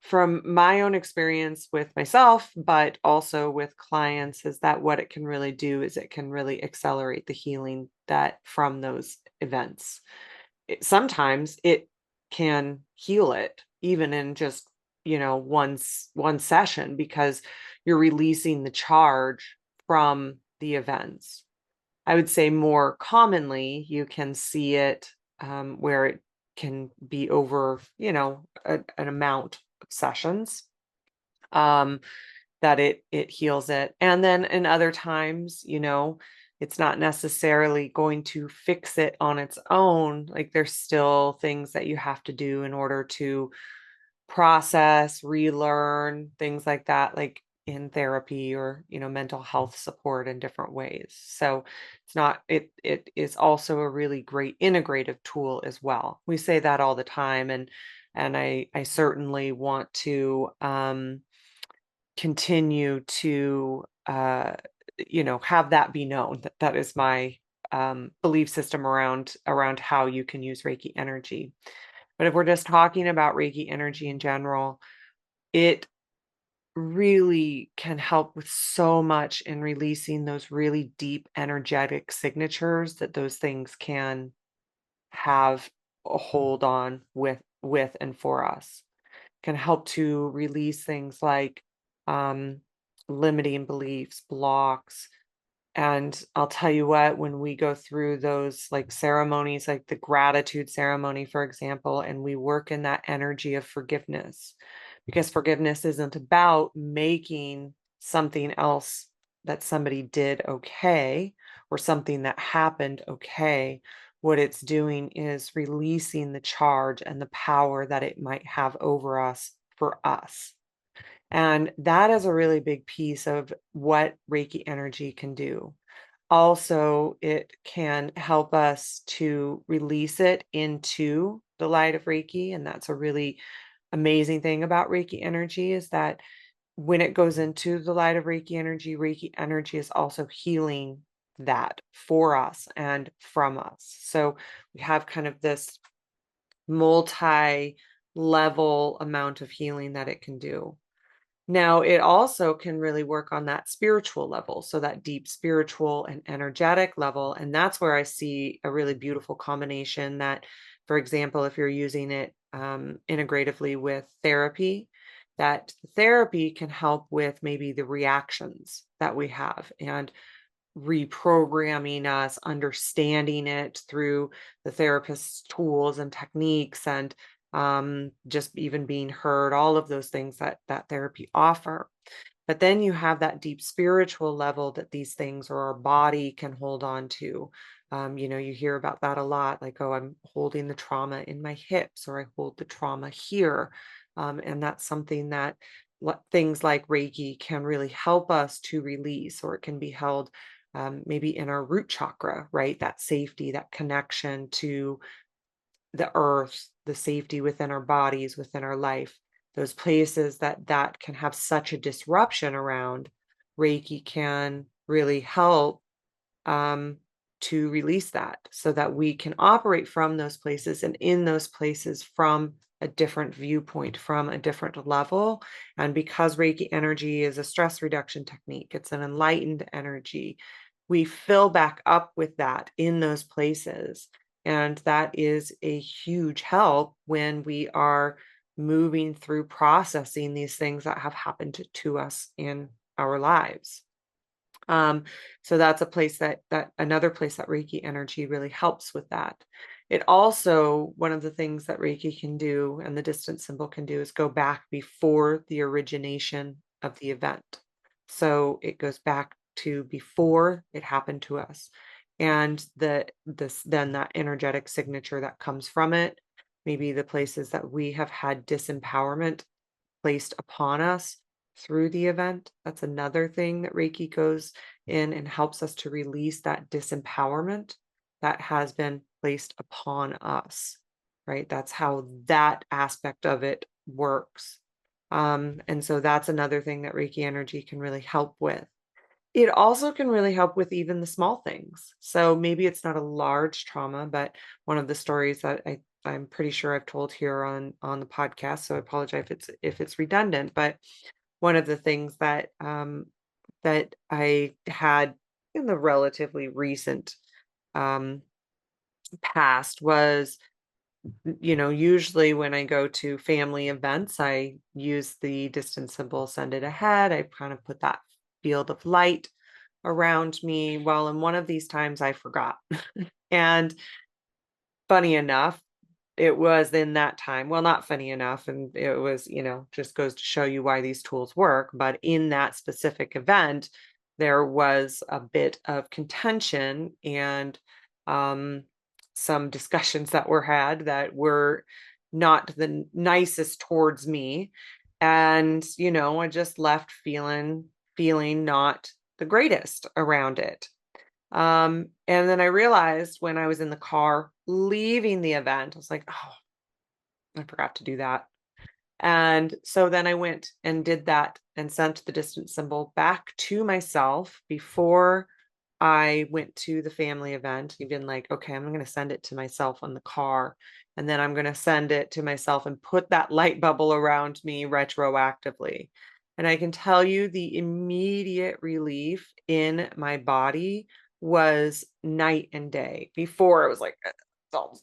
from my own experience with myself, but also with clients, is that what it can really do is it can really accelerate the healing that from those events. Sometimes it can heal it even in just one session, because you're releasing the charge from the events. I would say more commonly you can see it, where it can be over an amount of sessions. um that it heals it. And then in other times, it's not necessarily going to fix it on its own. Like there's still things that you have to do in order to process, relearn, things like that, like in therapy or, mental health support in different ways. So it is also a really great integrative tool as well. We say that all the time, and I certainly want to continue to have that be known, that that is my belief system around how you can use Reiki energy. But if we're just talking about Reiki energy in general, it really can help with so much in releasing those really deep energetic signatures that those things can have a hold on with and for us. Can help to release things like um, limiting beliefs, blocks, and I'll tell you what, when we go through those like ceremonies, like the gratitude ceremony, for example, and we work in that energy of forgiveness, because forgiveness isn't about making something else that somebody did okay or something that happened okay. What it's doing is releasing the charge and the power that it might have over us for us. And that is a really big piece of what Reiki energy can do. Also, it can help us to release it into the light of Reiki. And that's a really amazing thing about Reiki energy, is that when it goes into the light of Reiki energy is also healing that for us and from us. So we have kind of this multi level amount of healing that it can do. Now, it also can really work on that spiritual level, so that deep spiritual and energetic level. And that's where I see a really beautiful combination that, for example, if you're using it integratively with therapy, that therapy can help with maybe the reactions that we have and reprogramming us, understanding it through the therapist's tools and techniques, and just even being heard, all of those things that therapy offer. But then you have that deep spiritual level that these things or our body can hold on to. You hear about that a lot, like, oh, I'm holding the trauma in my hips, or I hold the trauma here. And that's something that things like Reiki can really help us to release, or it can be held maybe in our root chakra, right? That safety, that connection to the earth, the safety within our bodies, within our life, those places that can have such a disruption around. Reiki can really help um, to release that, so that we can operate from those places and in those places from a different viewpoint, from a different level. And because Reiki energy is a stress reduction technique, it's an enlightened energy, we fill back up with that in those places. And that is a huge help when we are moving through processing these things that have happened to us in our lives. Um, so that's a place that another place that Reiki energy really helps with that. It also, one of the things that Reiki can do and the distance symbol can do, is go back before the origination of the event. So it goes back to before it happened to us. And then that energetic signature that comes from it, maybe the places that we have had disempowerment placed upon us through the event. That's another thing that Reiki goes in and helps us to release that disempowerment that has been placed upon us, right? That's how that aspect of it works. And so that's another thing that Reiki energy can really help with. It also can really help with even the small things. So maybe it's not a large trauma, but one of the stories that I'm pretty sure I've told here on the podcast, so I apologize if it's redundant, but one of the things that I had in the relatively recent um, past was, usually when I go to family events, I use the distance symbol, send it ahead. I kind of put that field of light around me. Well, in one of these times I forgot. And funny enough, it was in that time, well, not funny enough, and it was, just goes to show you why these tools work. But in that specific event, there was a bit of contention and um, some discussions that were had that were not the nicest towards me. And, I just left feeling not the greatest around it. And then I realized when I was in the car leaving the event, I was like, oh, I forgot to do that. And so then I went and did that and sent the distance symbol back to myself before I went to the family event. Even like, okay, I'm going to send it to myself on the car. And then I'm going to send it to myself and put that light bubble around me retroactively. And I can tell you the immediate relief in my body was night and day. Before it was like, all,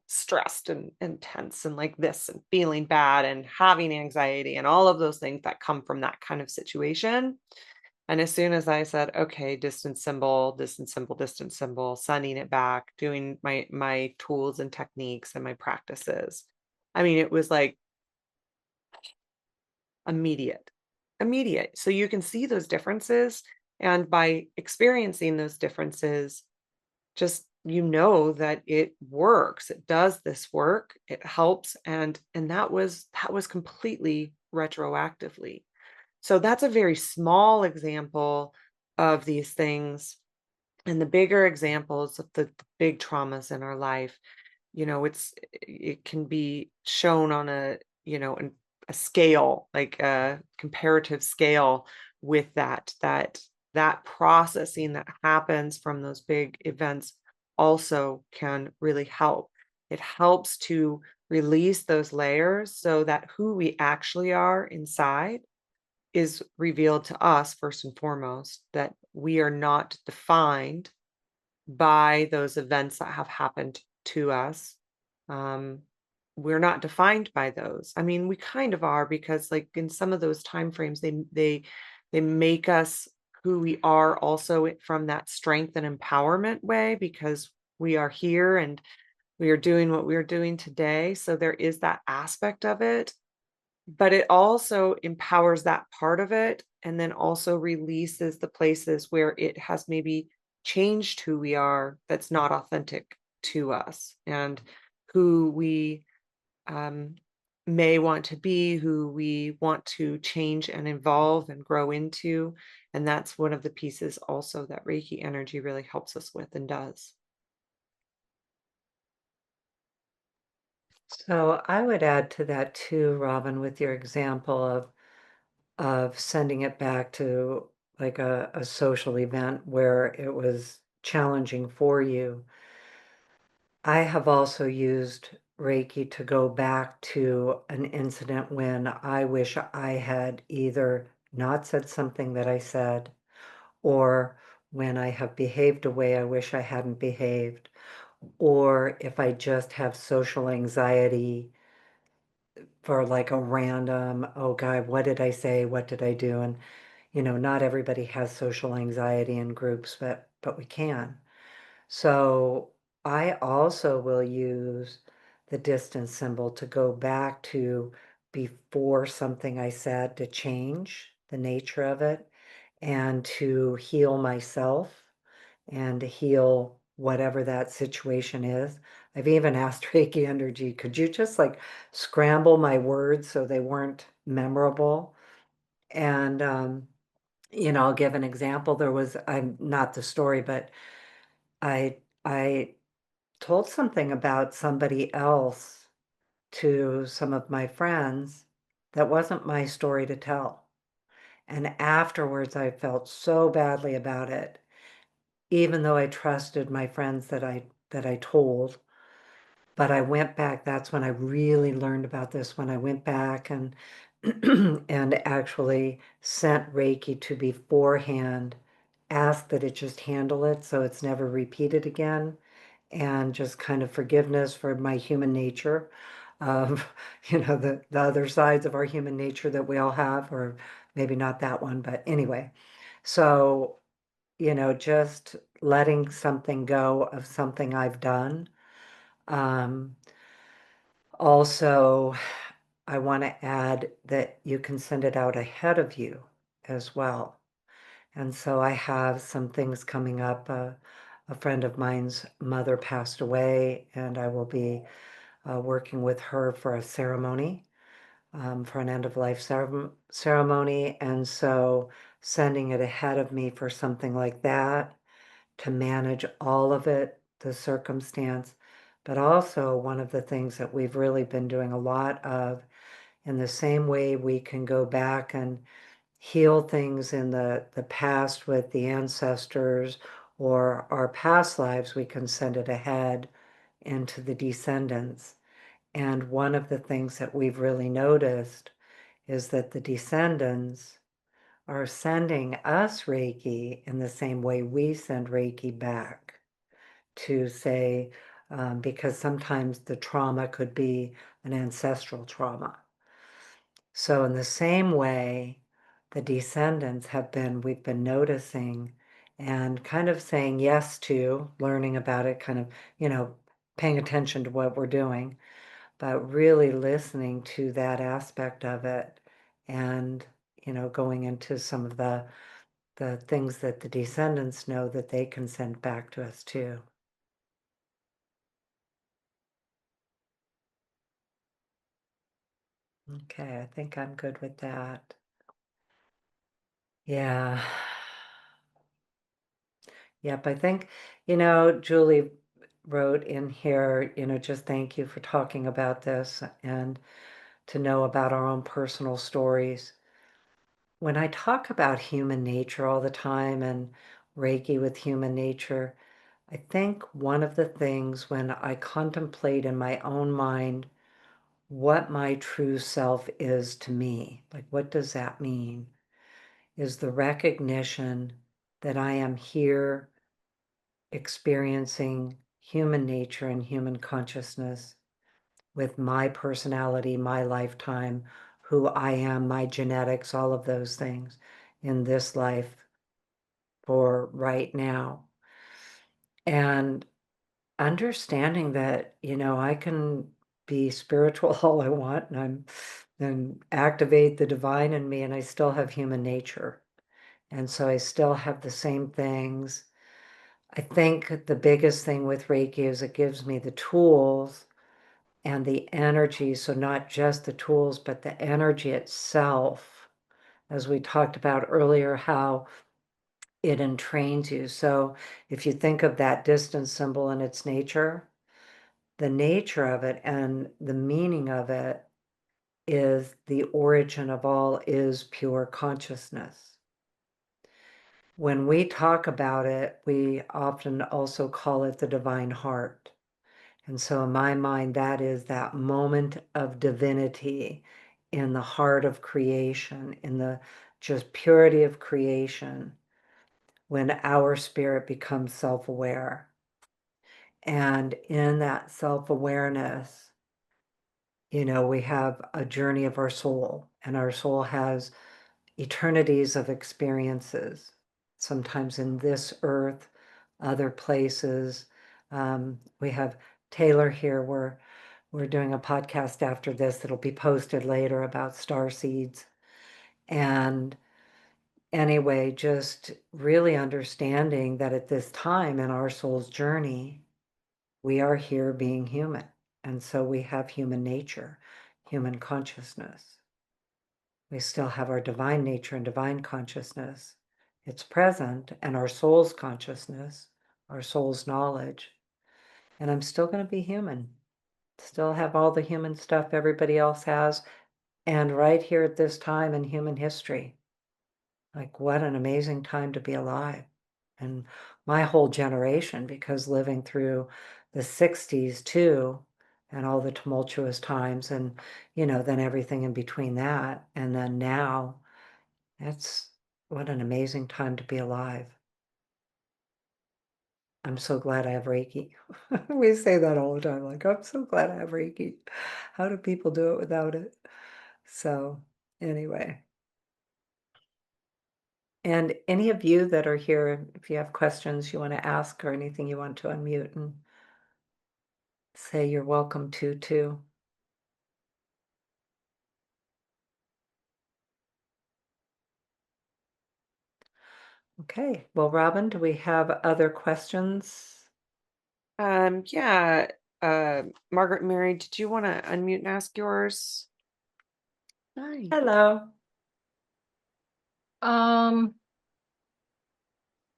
stressed and tense and like this and feeling bad and having anxiety and all of those things that come from that kind of situation. And as soon as I said, okay, distance symbol, distance symbol, distance symbol, sending it back, doing my tools and techniques and my practices. I mean, it was like immediate. Immediate. So you can see those differences. And by experiencing those differences, just that it works, it does this work, it helps. And that was completely retroactively. So that's a very small example of these things. And the bigger examples of the big traumas in our life, it can be shown on a scale, like a comparative scale with that processing that happens from those big events also can really help. It helps to release those layers so that who we actually are inside is revealed to us first and foremost, that we are not defined by those events that have happened to us. Um, we're not defined by those. I mean, we kind of are because like in some of those time frames, they make us who we are also from that strength and empowerment way because we are here and we are doing what we're doing today. So there is that aspect of it, but it also empowers that part of it and then also releases the places where it has maybe changed who we are that's not authentic to us and who we um, may want to be, who we want to change and evolve and grow into. And that's one of the pieces also that Reiki energy really helps us with and does. So I would add to that too, Robin, with your example of sending it back to like a social event where it was challenging for you. I have also used Reiki to go back to an incident when I wish I had either not said something that I said, or when I have behaved a way I wish I hadn't behaved, or if I just have social anxiety for like a random, oh God, what did I say? What did I do? And not everybody has social anxiety in groups, but we can. So I also will use the distance symbol to go back to before something I said to change the nature of it and to heal myself and to heal whatever that situation is. I've even asked Reiki Energy, could you just like scramble my words so they weren't memorable? And, I'll give an example. I'm not the story, but I told something about somebody else to some of my friends that wasn't my story to tell. And afterwards, I felt so badly about it, even though I trusted my friends that I told. But I went back, that's when I really learned about this, when I went back and and actually sent Reiki to beforehand, ask that it just handle it so it's never repeated again, and just kind of forgiveness for my human nature of, the other sides of our human nature that we all have, or maybe not that one, but anyway. So, just letting something go of something I've done. Um, Also, I want to add that you can send it out ahead of you as well. And so I have some things coming up. A friend of mine's mother passed away, and I will be working with her for a ceremony, for an end of life ceremony. And so sending it ahead of me for something like that to manage all of it, the circumstance. But also, one of the things that we've really been doing a lot of, in the same way we can go back and heal things in the past with the ancestors or our past lives, we can send it ahead into the descendants. And one of the things that we've really noticed is that the descendants are sending us Reiki in the same way we send Reiki back to say, because sometimes the trauma could be an ancestral trauma. So in the same way, the descendants we've been noticing and kind of saying yes to learning about it, kind of, paying attention to what we're doing, but really listening to that aspect of it and, going into some of the things that the descendants know that they can send back to us too. Okay, I think I'm good with that. Yeah. Yep, I think, Julie wrote in here, just thank you for talking about this and to know about our own personal stories. When I talk about human nature all the time and Reiki with human nature, I think one of the things when I contemplate in my own mind what my true self is to me, like what does that mean, is the recognition that I am here experiencing human nature and human consciousness with my personality, my lifetime, who I am, my genetics, all of those things in this life for right now. And understanding that, I can be spiritual all I want and activate the divine in me, and I still have human nature. And so I still have the same things. I think the biggest thing with Reiki is it gives me the tools and the energy. So not just the tools, but the energy itself, as we talked about earlier, how it entrains you. So if you think of that distance symbol and its nature, the nature of it and the meaning of it is the origin of all is pure consciousness. When we talk about it, we often also call it the divine heart. And so in my mind, that is that moment of divinity in the heart of creation, in the just purity of creation, when our spirit becomes self-aware. And in that self-awareness, we have a journey of our soul, and our soul has eternities of experiences, sometimes in this earth, other places. We have Taylor here. We're doing a podcast after this that'll be posted later about star seeds. And anyway, just really understanding that at this time in our soul's journey, we are here being human. And so we have human nature, human consciousness. We still have our divine nature and divine consciousness. It's present, and our soul's consciousness, our soul's knowledge. And I'm still going to be human, still have all the human stuff everybody else has. And right here at this time in human history, like what an amazing time to be alive. And my whole generation, because living through the 60s too, and all the tumultuous times, and, then everything in between that. And then now, that's what an amazing time to be alive. I'm so glad I have Reiki. We say that all the time, like, I'm so glad I have Reiki. How do people do it without it? So, anyway. And any of you that are here, if you have questions you want to ask or anything you want to unmute and say, you're welcome to too. Okay, well, Robin, do we have other questions? Yeah, Margaret Mary, did you want to unmute and ask yours? Hi. Hello. Um,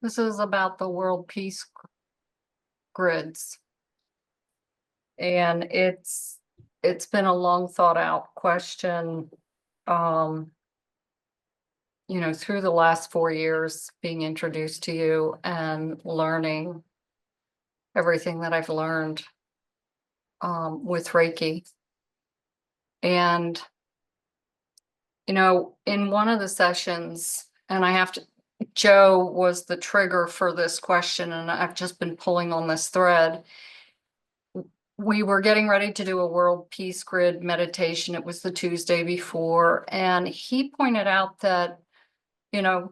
this is about the world peace grids. And it's been a long thought out question. Um, through the last 4 years being introduced to you and learning everything that I've learned with Reiki. And in one of the sessions, and Joe was the trigger for this question, and I've just been pulling on this thread. We were getting ready to do a world peace grid meditation. It was the Tuesday before, and he pointed out that, not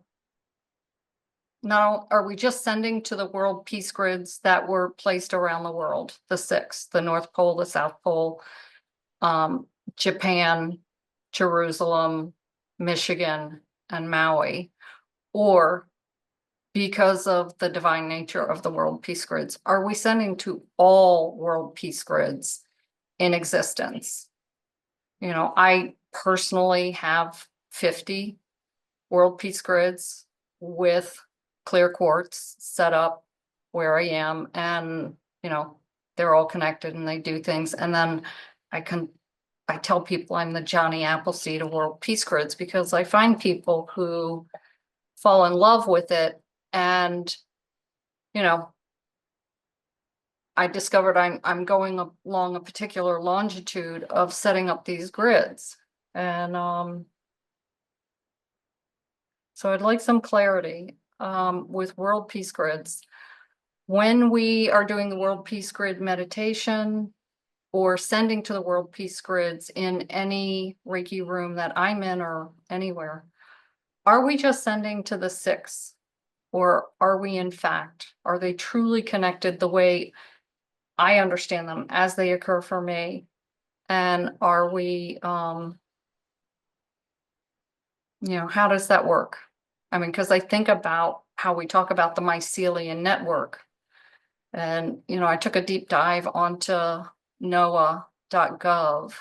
are we just sending to the world peace grids that were placed around the world, the six, the North Pole, the South Pole, Japan, Jerusalem, Michigan, and Maui, or because of the divine nature of the world peace grids, are we sending to all world peace grids in existence? I personally have 50 world peace grids with clear quartz set up where I am, and they're all connected and they do things. And then I tell people I'm the Johnny Appleseed of world peace grids, because I find people who fall in love with it, and you know I discovered I'm going along a particular longitude of setting up these grids. And so I'd like some clarity with world peace grids. When we are doing the world peace grid meditation or sending to the world peace grids in any Reiki room that I'm in or anywhere, are we just sending to the six? Or are we, in fact, are they truly connected the way I understand them as they occur for me? And are we, how does that work? I mean, because I think about how we talk about the mycelium network. And, I took a deep dive onto NOAA.gov,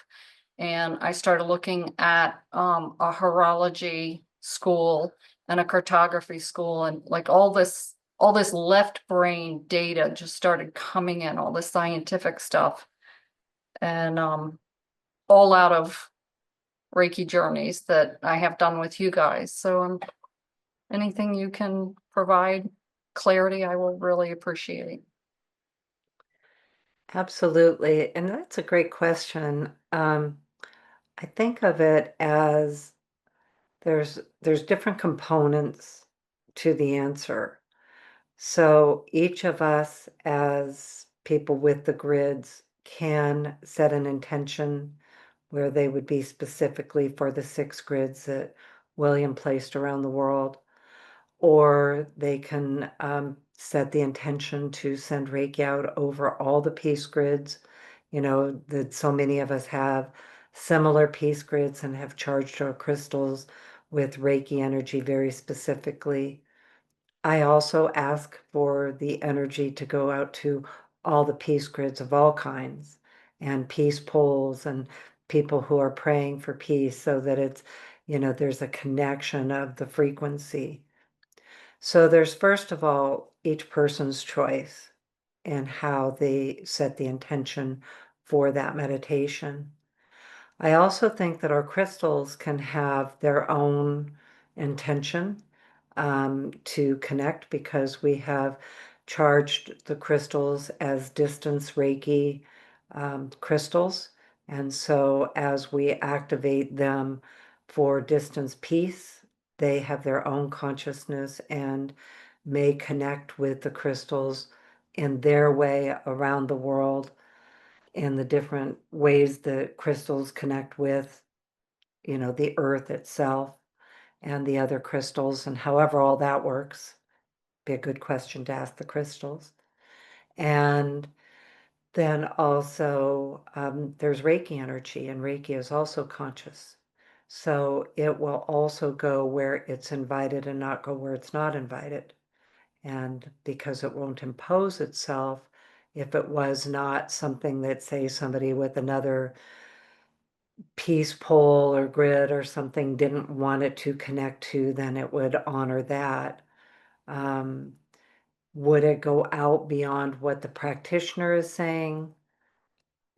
and I started looking at a horology school and a cartography school, and like all this left brain data just started coming in, all this scientific stuff, and all out of Reiki journeys that I have done with you guys. So anything you can provide clarity, I will really appreciate. Absolutely. And that's a great question. I think of it as there's different components to the answer. So each of us as people with the grids can set an intention where they would be specifically for the six grids that William placed around the world, or they can set the intention to send Reiki out over all the peace grids, that so many of us have similar peace grids and have charged our crystals with Reiki energy very specifically. I also ask for the energy to go out to all the peace grids of all kinds and peace poles and people who are praying for peace, so that it's, there's a connection of the frequency. So there's, first of all, each person's choice and how they set the intention for that meditation. I also think that our crystals can have their own intention to connect, because we have charged the crystals as distance Reiki crystals. And so as we activate them for distance peace, they have their own consciousness and may connect with the crystals in their way around the world, in the different ways that crystals connect with, the earth itself and the other crystals, and however all that works. Be a good question to ask the crystals. And then also there's Reiki energy, and Reiki is also conscious. So it will also go where it's invited and not go where it's not invited. And because it won't impose itself, if it was not something that, say, somebody with another piece pole or grid or something didn't want it to connect to, then it would honor that. Would it go out beyond what the practitioner is saying?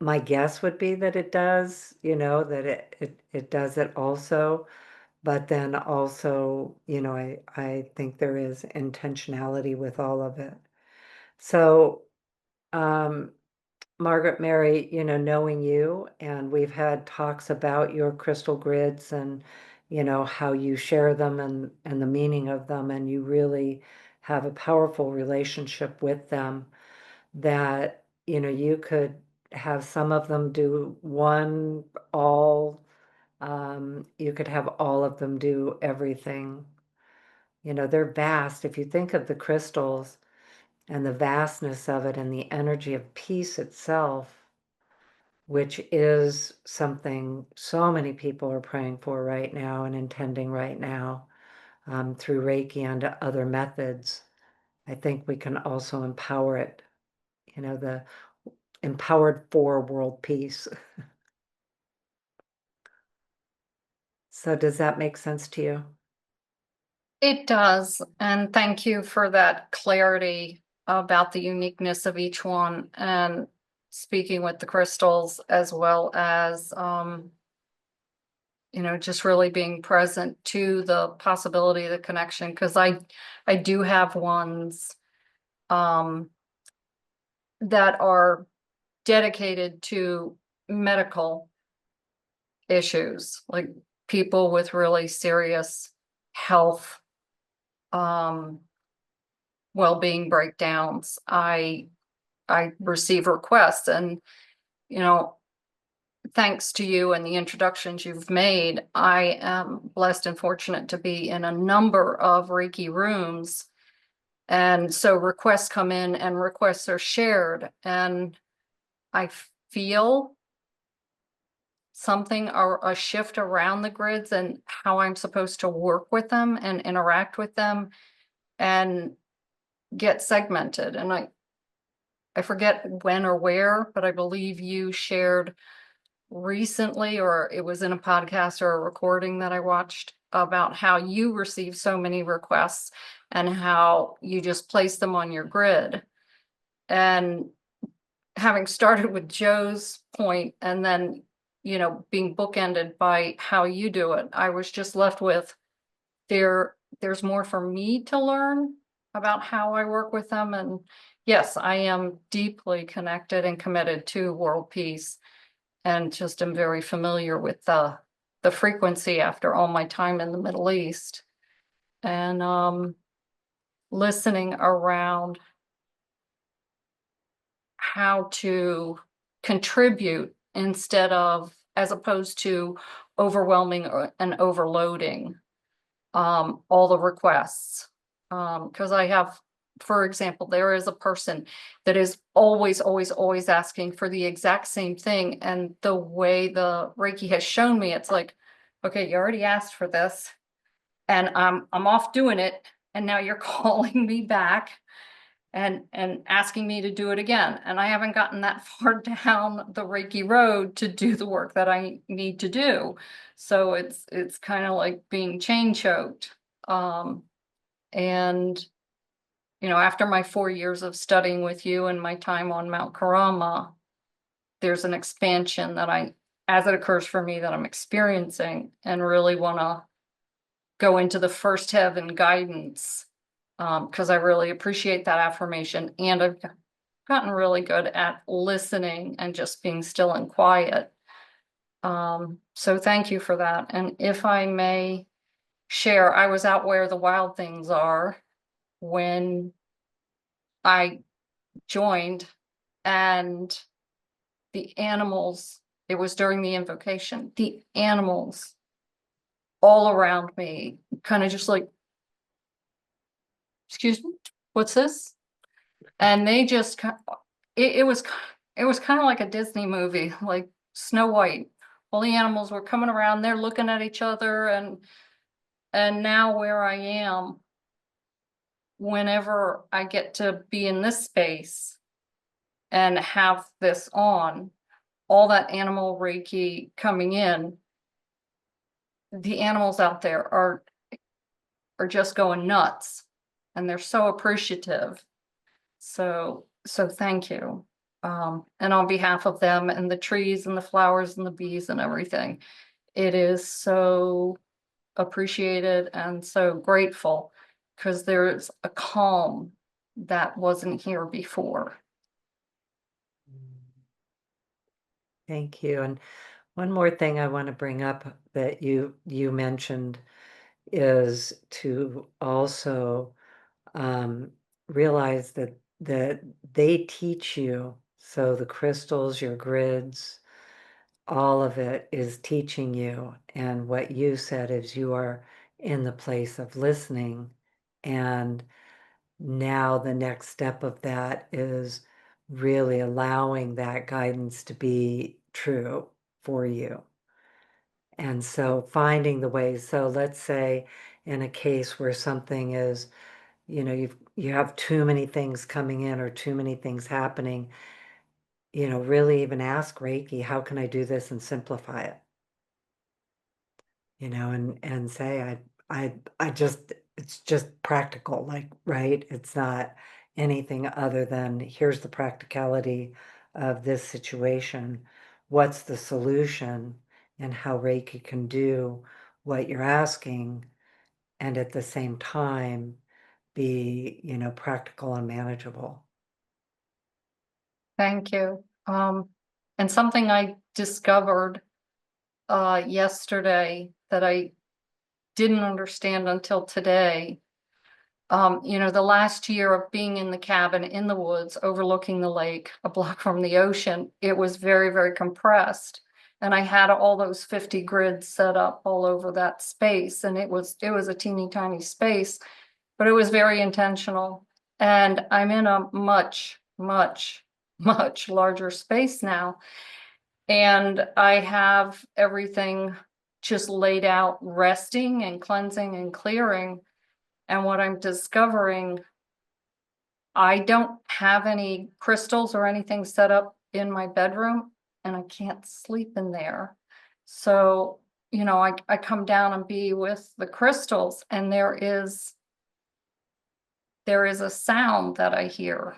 My guess would be that it does, that it does it also. But then also, I think there is intentionality with all of it. So, um, Margaret Mary, knowing you, and we've had talks about your crystal grids and, how you share them and the meaning of them, and you really have a powerful relationship with them that, you could have some of them do one, all, you could have all of them do everything. They're vast. If you think of the crystals and the vastness of it and the energy of peace itself, which is something so many people are praying for right now and intending right now, through Reiki and other methods. I think we can also empower it, the empowered for world peace. So does that make sense to you? It does, and thank you for that clarity about the uniqueness of each one, and speaking with the crystals, as well as just really being present to the possibility of the connection, because I do have ones that are dedicated to medical issues, like people with really serious health well-being breakdowns. I receive requests, and thanks to you and the introductions you've made, I am blessed and fortunate to be in a number of Reiki rooms. And so requests come in and requests are shared, and I feel something or a shift around the grids and how I'm supposed to work with them and interact with them and get segmented. And I forget when or where, but I believe you shared recently, or it was in a podcast or a recording that I watched, about how you receive so many requests and how you just place them on your grid. And having started with Joe's point and then, being bookended by how you do it, I was just left with there's more for me to learn about how I work with them. And yes, I am deeply connected and committed to world peace, and just am very familiar with the frequency after all my time in the Middle East, and listening around how to contribute instead of, as opposed to overwhelming and overloading all the requests. Because I have, for example, there is a person that is always, always, always asking for the exact same thing. And the way the Reiki has shown me, it's like, okay, you already asked for this, and I'm off doing it, and now you're calling me back and asking me to do it again. And I haven't gotten that far down the Reiki road to do the work that I need to do. So it's kind of like being chain choked. And after my 4 years of studying with you and my time on Mount Karama, there's an expansion that as it occurs for me, that I'm experiencing, and really want to go into the first heaven guidance, because I really appreciate that affirmation, and I've gotten really good at listening and just being still and quiet. So thank you for that. And if I may share, I was out where the wild things are when I joined, and the animals, it was during the invocation, the animals all around me kind of just like, excuse me, what's this? And they just, it was kind of like a Disney movie, like Snow White all the animals were coming around, they're looking at each other, and now where I am, whenever I get to be in this space and have this on, all that animal Reiki coming in, the animals out there are just going nuts, and they're so appreciative. So thank you. And on behalf of them and the trees and the flowers and the bees and everything, it is so appreciated and so grateful, because there's a calm that wasn't here before. Thank you. And one more thing I want to bring up that you mentioned is to also realize that they teach you. So the crystals, your grids, all of it is teaching you. And what you said is you are in the place of listening. And now the next step of that is really allowing that guidance to be true for you. And so finding the ways. So let's say in a case where something is, you have too many things coming in or too many things happening, really even ask Reiki, how can I do this and simplify it? And say, I just, it's just practical, like, right? It's not anything other than here's the practicality of this situation. What's the solution, and how Reiki can do what you're asking, and at the same time be, practical and manageable. Thank you. And something I discovered yesterday that I didn't understand until today. The last year of being in the cabin in the woods overlooking the lake, a block from the ocean, it was very, very compressed. And I had all those 50 grids set up all over that space. And it was a teeny tiny space, but it was very intentional. And I'm in a much, much, much larger space now. And I have everything just laid out, resting and cleansing and clearing. And what I'm discovering, I don't have any crystals or anything set up in my bedroom, and I can't sleep in there. So, I come down and be with the crystals, and there is a sound that I hear.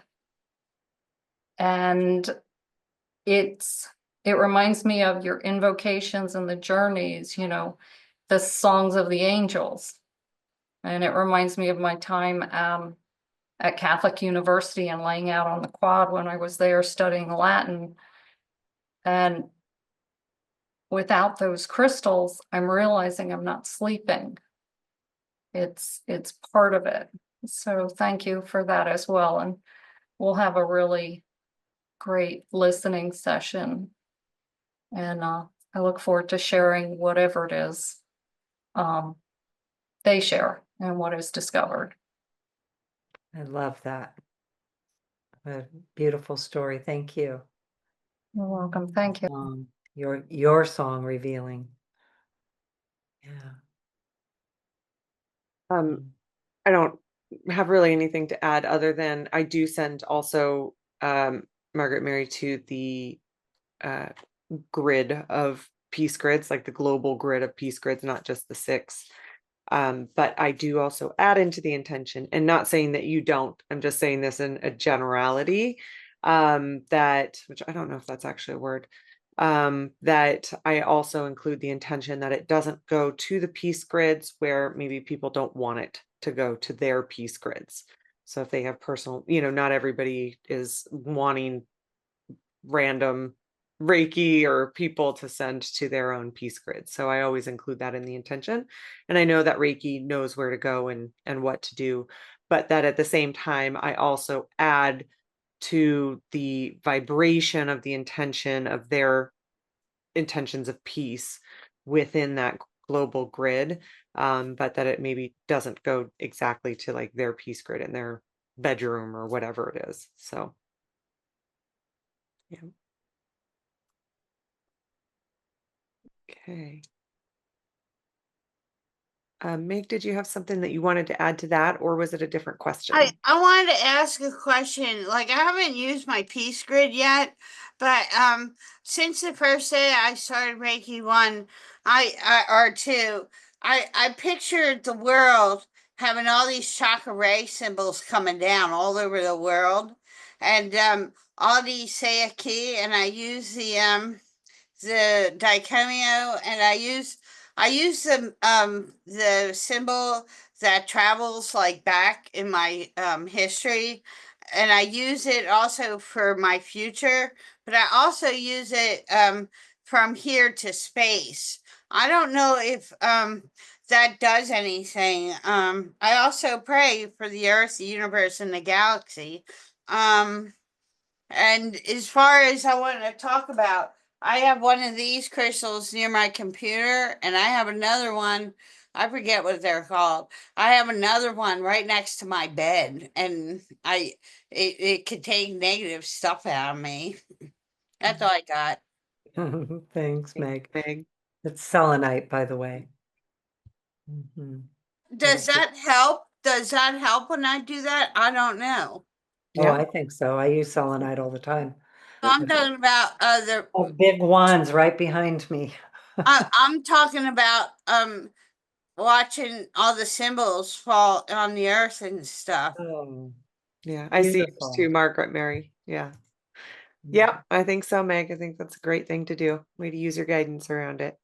And it reminds me of your invocations and the journeys, the songs of the angels. And it reminds me of my time at Catholic University and laying out on the quad when I was there studying Latin. And without those crystals, I'm realizing I'm not sleeping. It's part of it. So thank you for that as well. And we'll have a really great listening session. And I look forward to sharing whatever it is they share and what is discovered. I love that. A beautiful story. Thank you. You're welcome. Thank you. Your song revealing. Yeah. I don't have really anything to add other than I do send also Margaret Mary to the grid of peace grids, like the global grid of peace grids, not just the 6. But I do also add into the intention, and not saying that you don't, I'm just saying this in a generality, that, which I don't know if that's actually a word, that I also include the intention that it doesn't go to the peace grids where maybe people don't want it to go to their peace grids. So if they have personal, not everybody is wanting random Reiki or people to send to their own peace grid. So I always include that in the intention. And I know that Reiki knows where to go and what to do, but that at the same time, I also add to the vibration of the intention of their intentions of peace within that global grid, but that it maybe doesn't go exactly to like their peace grid in their bedroom or whatever it is. So, yeah. Okay. Meg, did you have something that you wanted to add to that, or was it a different question? I wanted to ask a question. Like, I haven't used my peace grid yet, but since the first day I started Reiki 1, or 2, I pictured the world having all these chakra ray symbols coming down all over the world, and all these seiki, and I use the dicomio, and I use the symbol that travels like back in my history, and I use it also for my future, but I also use it from here to space. I don't know if that does anything. I also pray for the earth, the universe, and the galaxy. And as far as I want to talk about, I have one of these crystals near my computer, and I have another one. I forget what they're called. I have another one right next to my bed, and it could take negative stuff out of me. That's all I got. Thanks, Thanks, Meg. Meg. It's selenite, by the way. Mhm. Does that help? Does that help when I do that? I don't know. Oh, Yeah. I think so. I use selenite all the time. I'm talking about other. Oh, big wands right behind me. I'm talking about watching all the symbols fall on the earth and stuff. Oh, Yeah, I see yours too, beautiful. Margaret Mary. Yeah. Mm. Yeah, I think so, Meg. I think that's a great thing to do. Way to use your guidance around it.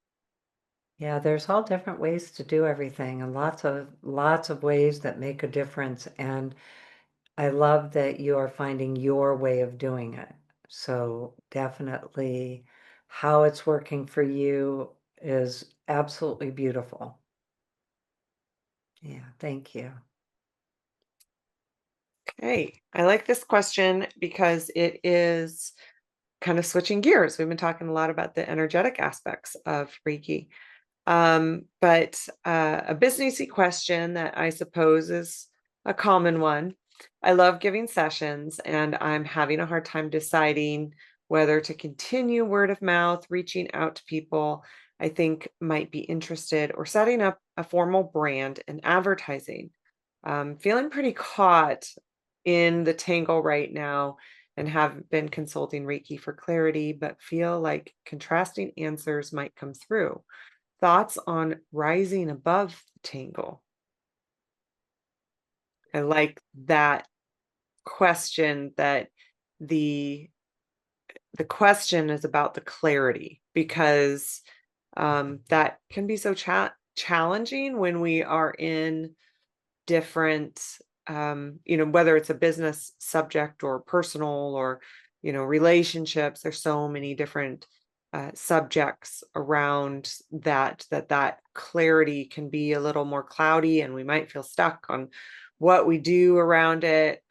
Yeah, there's all different ways to do everything and lots of ways that make a difference. And I love that you are finding your way of doing it. So definitely how it's working for you is absolutely beautiful. Yeah, thank you. Okay. I like this question because it is kind of switching gears. We've been talking a lot about the energetic aspects of Reiki. But a businessy question that I suppose is a common one. I love giving sessions, and I'm having a hard time deciding whether to continue word of mouth, reaching out to people I think might be interested, or setting up a formal brand and advertising. Feeling pretty caught in the tangle right now and have been consulting Reiki for clarity, but feel like contrasting answers might come through. Thoughts on rising above the tangle? I like that question, that the question is about the clarity, because that can be so challenging when we are in different, whether it's a business subject or personal, or relationships. There's so many different subjects around that clarity can be a little more cloudy, and we might feel stuck on what we do around it.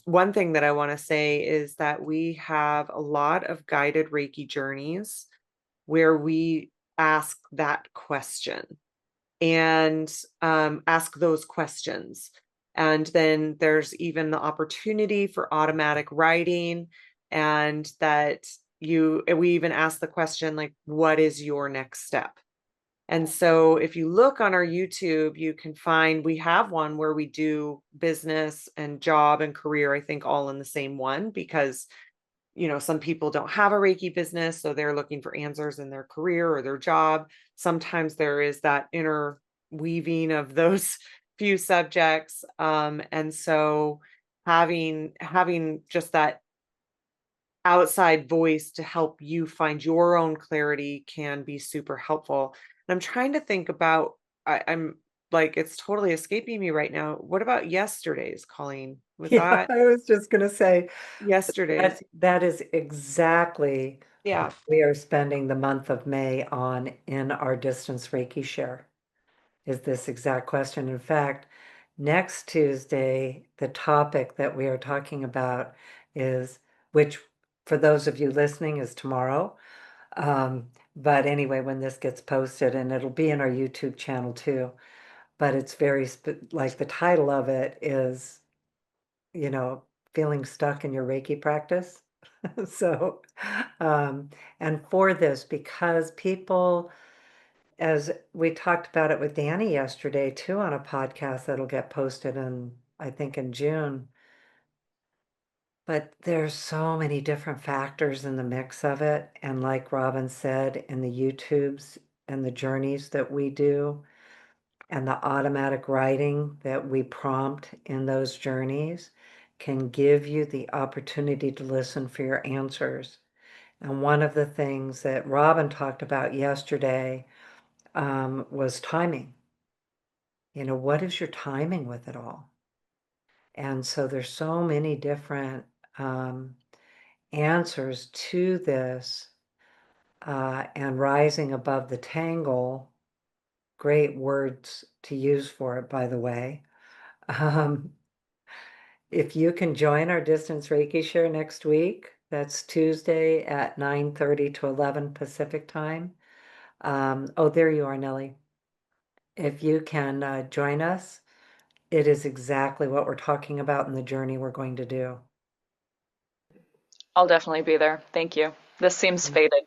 One thing that I want to say is that we have a lot of guided Reiki journeys where we ask that question and ask those questions. And then there's even the opportunity for automatic writing, and that we even ask the question, like, what is your next step? And so if you look on our YouTube, you can find, we have one where we do business and job and career, I think all in the same one, because some people don't have a Reiki business, so they're looking for answers in their career or their job. Sometimes there is that interweaving of those few subjects. And so having just that outside voice to help you find your own clarity can be super helpful. And I'm trying to think about, I'm like, it's totally escaping me right now. What about yesterday's, Colleen? Was Yeah, that I was just going to say yesterday's? that is exactly Yeah. what we are spending the month of May on in our Distance Reiki share, is this exact question. In fact, next Tuesday, the topic that we are talking about is, which for those of you listening is tomorrow. But anyway, when this gets posted, and it'll be in our YouTube channel too, but it's very, like the title of it is, you know, feeling stuck in your Reiki practice. So, and for this, because people as we talked about it with Danny yesterday too on a podcast that'll get posted in, I think, in June. But there's so many different factors in the mix of it. And like Robin said, in the YouTubes and the journeys that we do, and the automatic writing that we prompt in those journeys can give you the opportunity to listen for your answers. And one of the things that Robin talked about yesterday was timing. You know, what is your timing with it all? And so there's so many different answers to this, and rising above the tangle, great words to use for it, by the way. If you can join our Distance Reiki share next week, that's Tuesday at 9:30 to 11 Pacific time. Oh, there you are, Nellie. If you can join us, it is exactly what we're talking about in the journey we're going to do. I'll definitely be there. Thank you. This seems fated.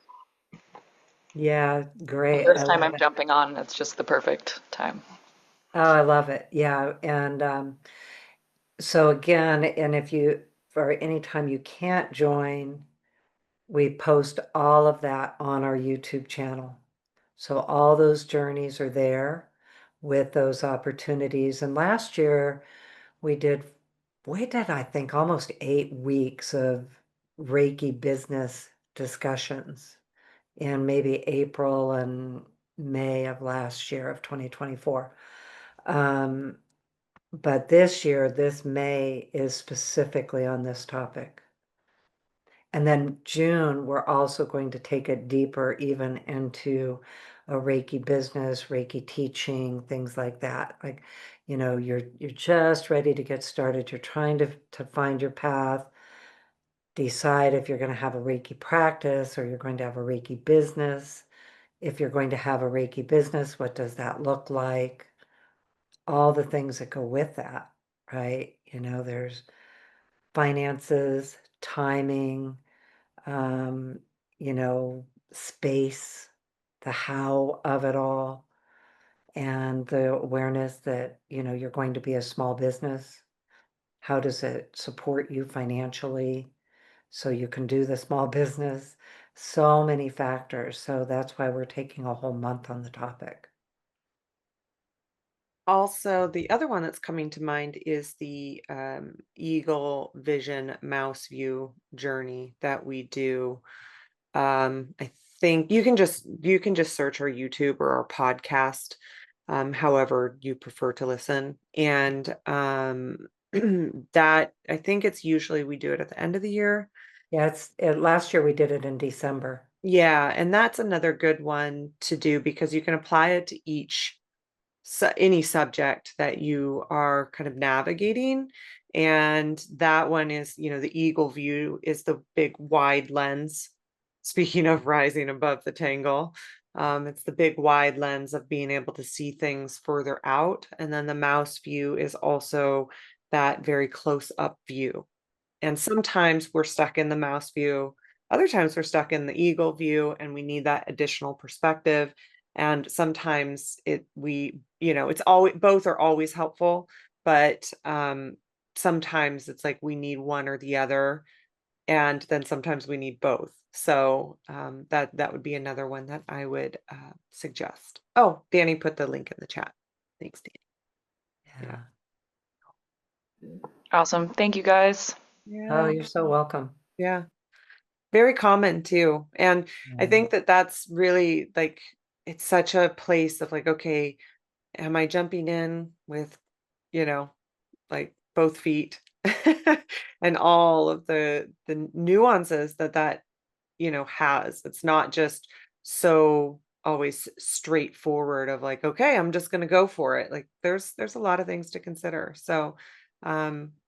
Yeah, great. First I time love I'm it. jumping on, it's just the perfect time. Oh, I love it. Yeah. And so again, and if you, for any time you can't join, we post all of that on our YouTube channel. So all those journeys are there with those opportunities. And last year we did, I think, almost 8 weeks of Reiki business discussions in maybe April and May of last year of 2024. But this year, this May is specifically on this topic. And then June, we're also going to take it deeper, even into a Reiki business, Reiki teaching, things like that. Like, you know, you're just ready to get started. You're trying to find your path, decide if you're going to have a Reiki practice or you're going to have a Reiki business. If you're going to have a Reiki business, what does that look like? All the things that go with that, right? You know, there's finances, timing, um, you know, space, the how of it all, and the awareness that, you know, you're going to be a small business. How does it support you financially so you can do the small business? So many factors. So that's why we're taking a whole month on the topic. Also, the other one that's coming to mind is the Eagle Vision Mouse View journey that we do. I think you can just search our YouTube or our podcast, however you prefer to listen. And that I think it's usually we do it at the end of the year. Yeah, last year we did it in December. Yeah, and that's another good one to do because you can apply it to any subject that you are kind of navigating. And that one is, the eagle view is the big wide lens. Speaking of rising above the tangle, it's the big wide lens of being able to see things further out. And then the mouse view is also that very close up view. And sometimes we're stuck in the mouse view. Other times we're stuck in the eagle view and we need that additional perspective. And sometimes it's always, both are always helpful, but sometimes it's like we need one or the other. And then sometimes we need both. So that would be another one that I would suggest. Oh, Danny put the link in the chat. Thanks, Danny. Yeah. Awesome. Thank you guys. Oh, Yeah. you're so welcome. Yeah. Very common too. And I think that that's really like, it's such a place of like, okay, am I jumping in with, like both feet and all of the nuances that has. It's not just so always straightforward of like, okay, I'm just going to go for it. Like there's a lot of things to consider. So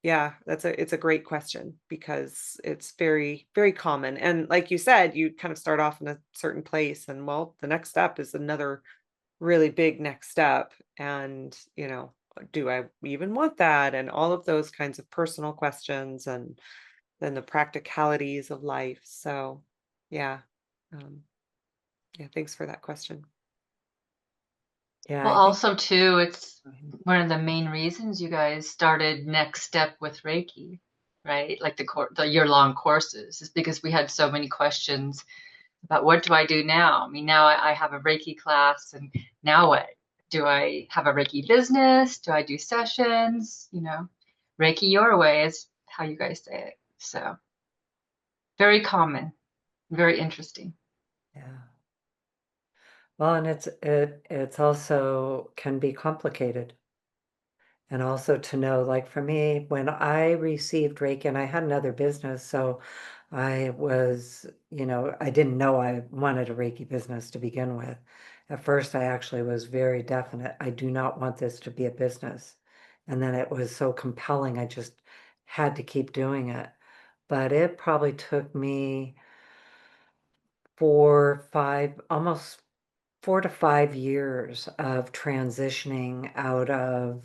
yeah, it's a great question because it's very very common. And like you said, you kind of start off in a certain place and well, the next step is another really big next step. And do I even want that, and all of those kinds of personal questions, and then the practicalities of life. So yeah. um, yeah, thanks for that question. Yeah, Well, I think. also too, it's one of the main reasons you guys started Next Step with Reiki, right? Like the year-long courses, is because we had so many questions about what do I do now? I mean, now I have a Reiki class, and now what? Do I have a Reiki business? Do I do sessions? Reiki your way is how you guys say it. So very common, very interesting. Yeah. Well, and it's also can be complicated. And also to know, like for me, when I received Reiki, and I had another business, so I was, I didn't know I wanted a Reiki business to begin with. At first, I actually was very definite. I do not want this to be a business. And then it was so compelling, I just had to keep doing it. But it probably took me 4 to 5 years of transitioning out of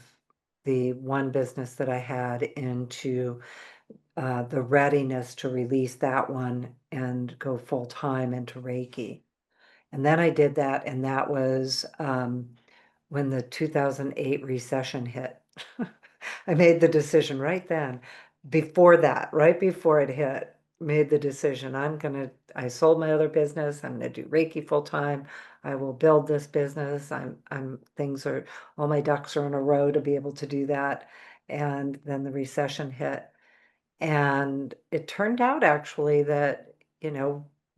the one business that I had into the readiness to release that one and go full time into Reiki. And then I did that, and that was when the 2008 recession hit. I made the decision right then, before that, right before it hit, made the decision I sold my other business. I'm gonna do Reiki full time. I will build this business. All my ducks are in a row to be able to do that. And then the recession hit. And it turned out actually that,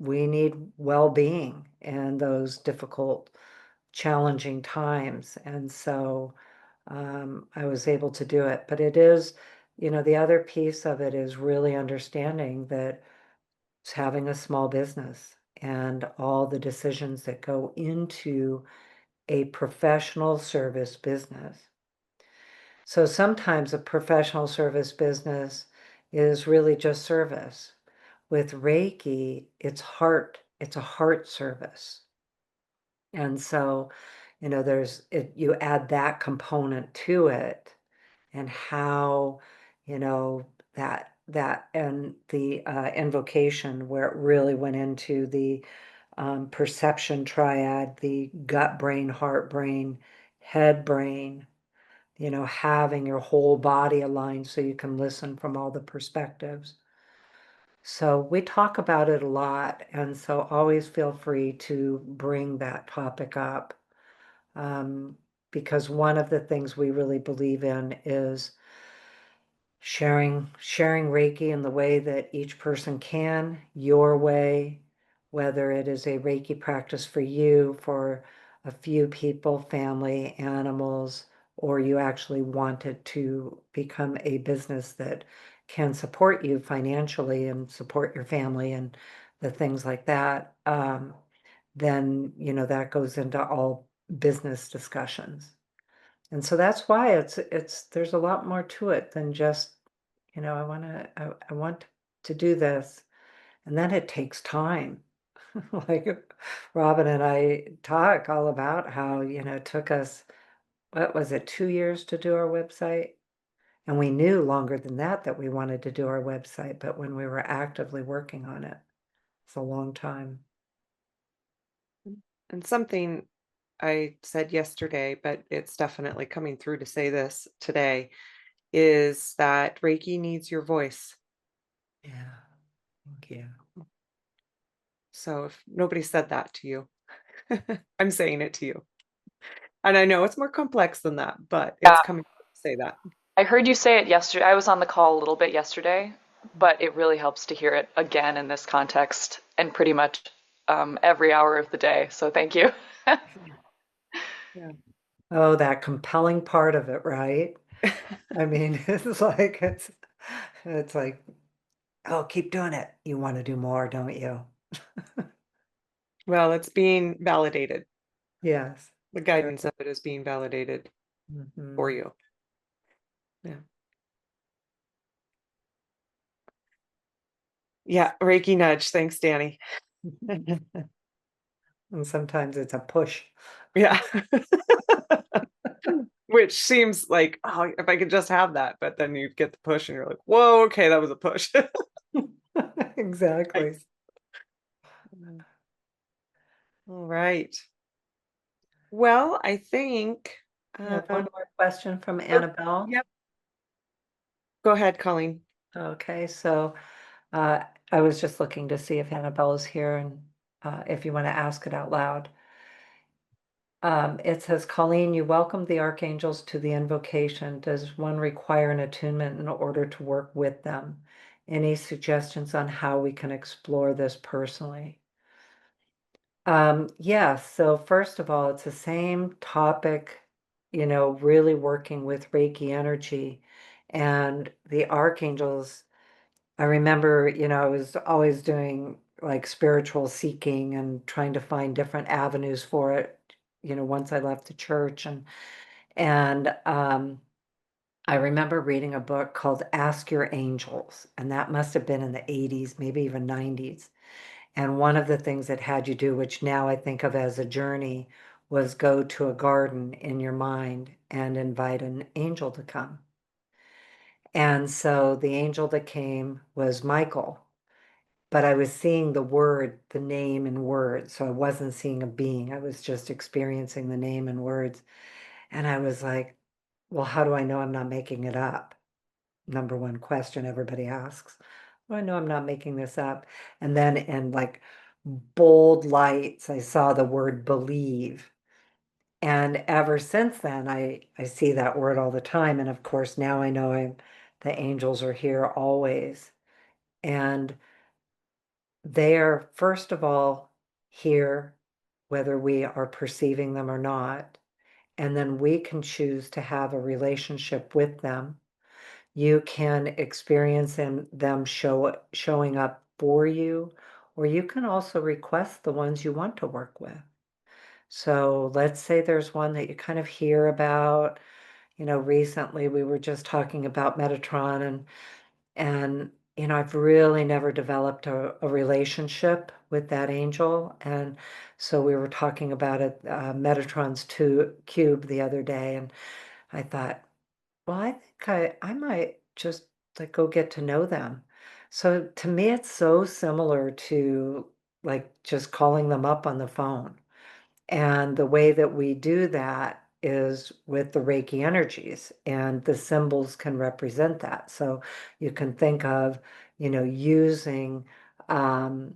we need well-being in those difficult, challenging times. And so I was able to do it. But it is, the other piece of it is really understanding that it's having a small business and all the decisions that go into a professional service business. So sometimes a professional service business is really just service. With Reiki, it's a heart service. And so, you add that component to it, and how, that and the invocation, where it really went into the perception triad, the gut brain, heart brain, head brain, having your whole body aligned so you can listen from all the perspectives. So we talk about it a lot, and so always feel free to bring that topic up, um, because one of the things we really believe in is sharing Reiki in the way that each person can, your way, whether it is a Reiki practice for you, for a few people, family, animals, or you actually want it to become a business that can support you financially and support your family and the things like that, then that goes into all business discussions. And so that's why there's a lot more to it than just, I want to do this. And then it takes time. Like Robin and I talk all about how, it took us, what was it, 2 years to do our website? And we knew longer than that we wanted to do our website, but when we were actively working on it, it's a long time. And something I said yesterday, but it's definitely coming through to say this today, is that Reiki needs your voice. Yeah. Thank you. So if nobody said that to you, I'm saying it to you. And I know it's more complex than that, but it's Yeah, coming to say that. I heard you say it yesterday. I was on the call a little bit yesterday, but it really helps to hear it again in this context and pretty much every hour of the day. So thank you. Yeah. Oh, that compelling part of it, right? I mean, it's like, oh, keep doing it. You want to do more, don't you? Well, it's being validated. Yes. The guidance of it is being validated for Mhm. you. Yeah. Yeah. Reiki nudge. Thanks, Danny. And sometimes it's a push. Yeah. Which seems like, oh, if I could just have that, but then you get the push and you're like, whoa, okay, that was a push. Exactly. All right. Well, I think, We have one um, more question from oh, Annabelle. yep. Go ahead, Colleen. Okay, so I was just looking to see if Annabelle is here and if you want to ask it out loud. It says, Colleen, you welcomed the archangels to the invocation. Does one require an attunement in order to work with them? Any suggestions on how we can explore this personally? Yeah, so first of all, it's the same topic, really working with Reiki energy and the archangels. I remember, I was always doing like spiritual seeking and trying to find different avenues for it, once I left the church and I remember reading a book called Ask Your Angels, and that must have been in the 80s, maybe even 90s. And one of the things it had you do, which now I think of as a journey, was go to a garden in your mind and invite an angel to come. And so the angel that came was Michael, but I was seeing the name in words. So I wasn't seeing a being. I was just experiencing the name in words. And I was like, well, how do I know I'm not making it up? Number one question everybody asks. Well, I know I'm not making this up. And then in like bold lights, I saw the word believe. And ever since then, I see that word all the time. And of course, now I know the angels are here always. And they are, first of all, here, whether we are perceiving them or not. And then we can choose to have a relationship with them. You can experience them showing up for you, or you can also request the ones you want to work with. So let's say there's one that you kind of hear about. Recently we were just talking about Metatron and I've really never developed a relationship with that angel. And so we were talking about it, Metatron's cube the other day, and I thought, well, I think I might just like go get to know them. So to me, it's so similar to like just calling them up on the phone. And the way that we do that is with the Reiki energies, and the symbols can represent that. So you can think of, using, um,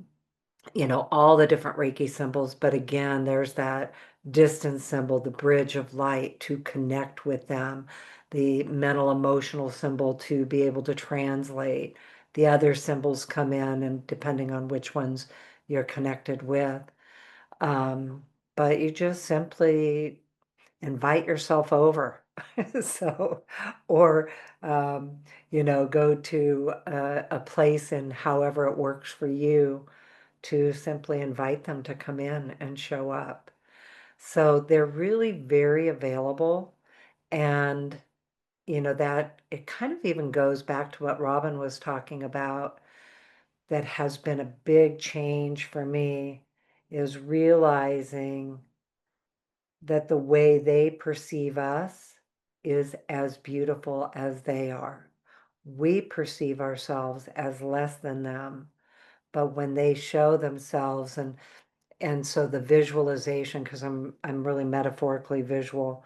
all the different Reiki symbols. But again, there's that distance symbol, the bridge of light to connect with them, the mental emotional symbol to be able to translate. The other symbols come in, and depending on which ones you're connected with. Um, but you just simply invite yourself over. So, or, um, go to a place and however it works for you to simply invite them to come in and show up. So they're really very available. And, that it kind of even goes back to what Robin was talking about, that has been a big change for me, is realizing that the way they perceive us is as beautiful as they are. We perceive ourselves as less than them, but when they show themselves, and so the visualization, because I'm really metaphorically visual,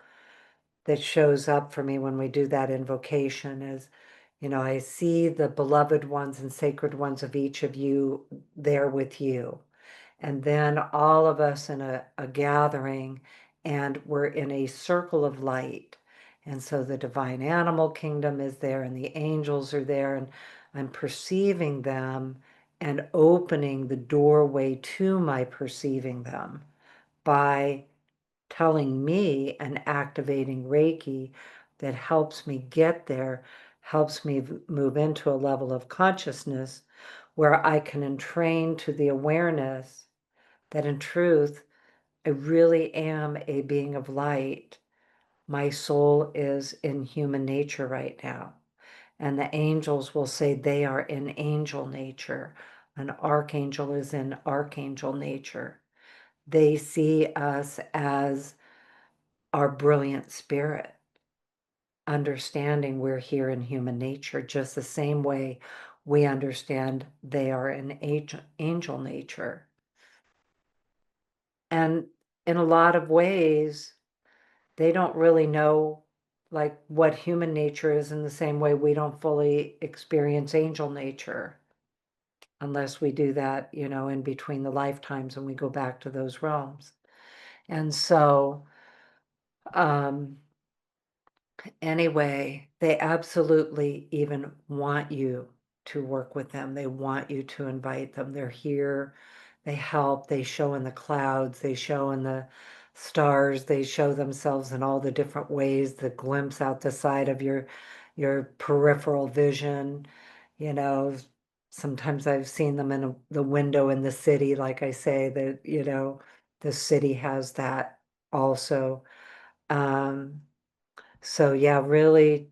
that shows up for me when we do that invocation is, I see the beloved ones and sacred ones of each of you there with you. And then all of us in a gathering, and we're in a circle of light. And so the divine animal kingdom is there, and the angels are there, and I'm perceiving them and opening the doorway to my perceiving them by telling me and activating Reiki that helps me get there, helps me move into a level of consciousness where I can entrain to the awareness that in truth, I really am a being of light. My soul is in human nature right now. And the angels will say they are in angel nature. An archangel is in archangel nature. They see us as our brilliant spirit, understanding we're here in human nature, just the same way we understand they are in angel nature. And in a lot of ways, they don't really know like what human nature is in the same way we don't fully experience angel nature unless we do that, in between the lifetimes and we go back to those realms. And so, anyway, they absolutely even want you to work with them. They want you to invite them. They're here. They help. They show in the clouds. They show in the stars. They show themselves in all the different ways, the glimpse out the side of your peripheral vision. You know, sometimes I've seen them in the window in the city, like I say, that, the city has that also. So yeah, really,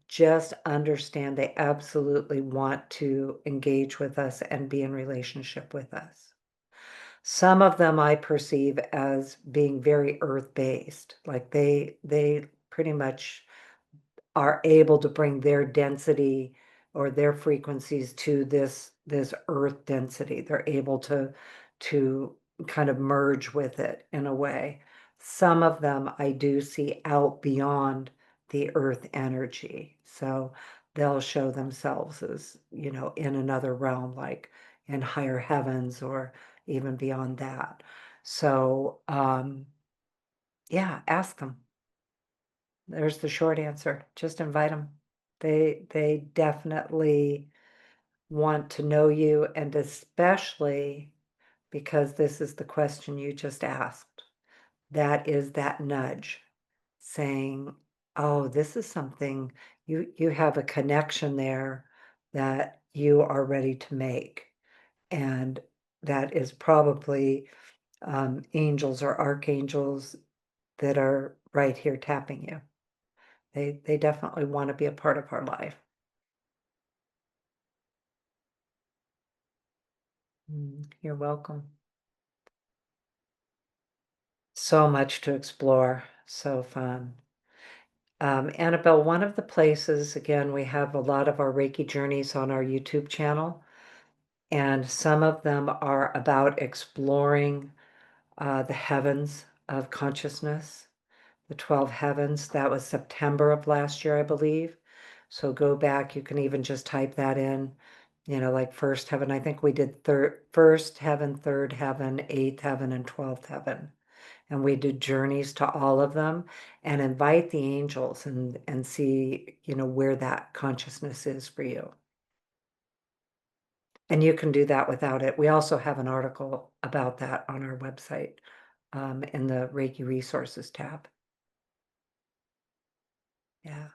just understand they absolutely want to engage with us and be in relationship with us. Some of them I perceive as being very earth-based, like they pretty much are able to bring their density or their frequencies to this earth density. They're able to kind of merge with it in a way. Some of them I do see out beyond the earth energy. So they'll show themselves as, in another realm, like in higher heavens or even beyond that. So yeah, ask them. There's the short answer. Just invite them. They definitely want to know you, and especially because this is the question you just asked. That is that nudge saying, "Oh, this is something you have a connection there that you are ready to make." And that is probably angels or archangels that are right here tapping you. They definitely want to be a part of our life. You're welcome. So much to explore. So fun. Annabelle, one of the places, again, we have a lot of our Reiki journeys on our YouTube channel, and some of them are about exploring the heavens of consciousness, the 12 heavens. That was September of last year, I believe. So go back, you can even just type that in, like first heaven. I think we did first heaven, third heaven, eighth heaven, and 12th heaven. And we did journeys to all of them and invite the angels and see, where that consciousness is for you. And you can do that without it. We also have an article about that on our website in the Reiki Resources tab. Yeah.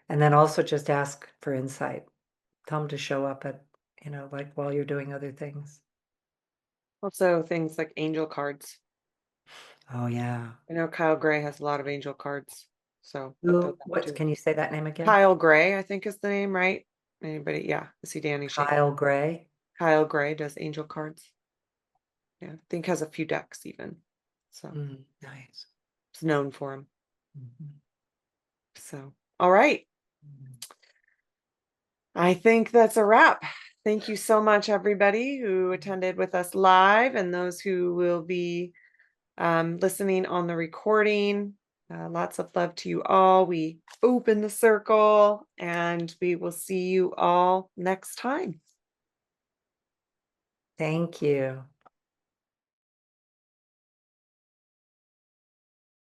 And then also just ask for insight. Tell them to show up at, like while you're doing other things. Also things like angel cards. Oh, yeah. I know Kyle Gray has a lot of angel cards. So put those out too. Can you say that name again? Kyle Gray, I think is the name, right? Anybody? Yeah. I see Danny shaking. Kyle Gray. Kyle Gray does angel cards. Yeah. I think has a few decks even. So Nice. it's known for him. Mhm. So, all right. I think that's a wrap. Thank you so much, everybody who attended with us live and those who will be listening on the recording. Lots of love to you all. We open the circle and we will see you all next time. Thank you.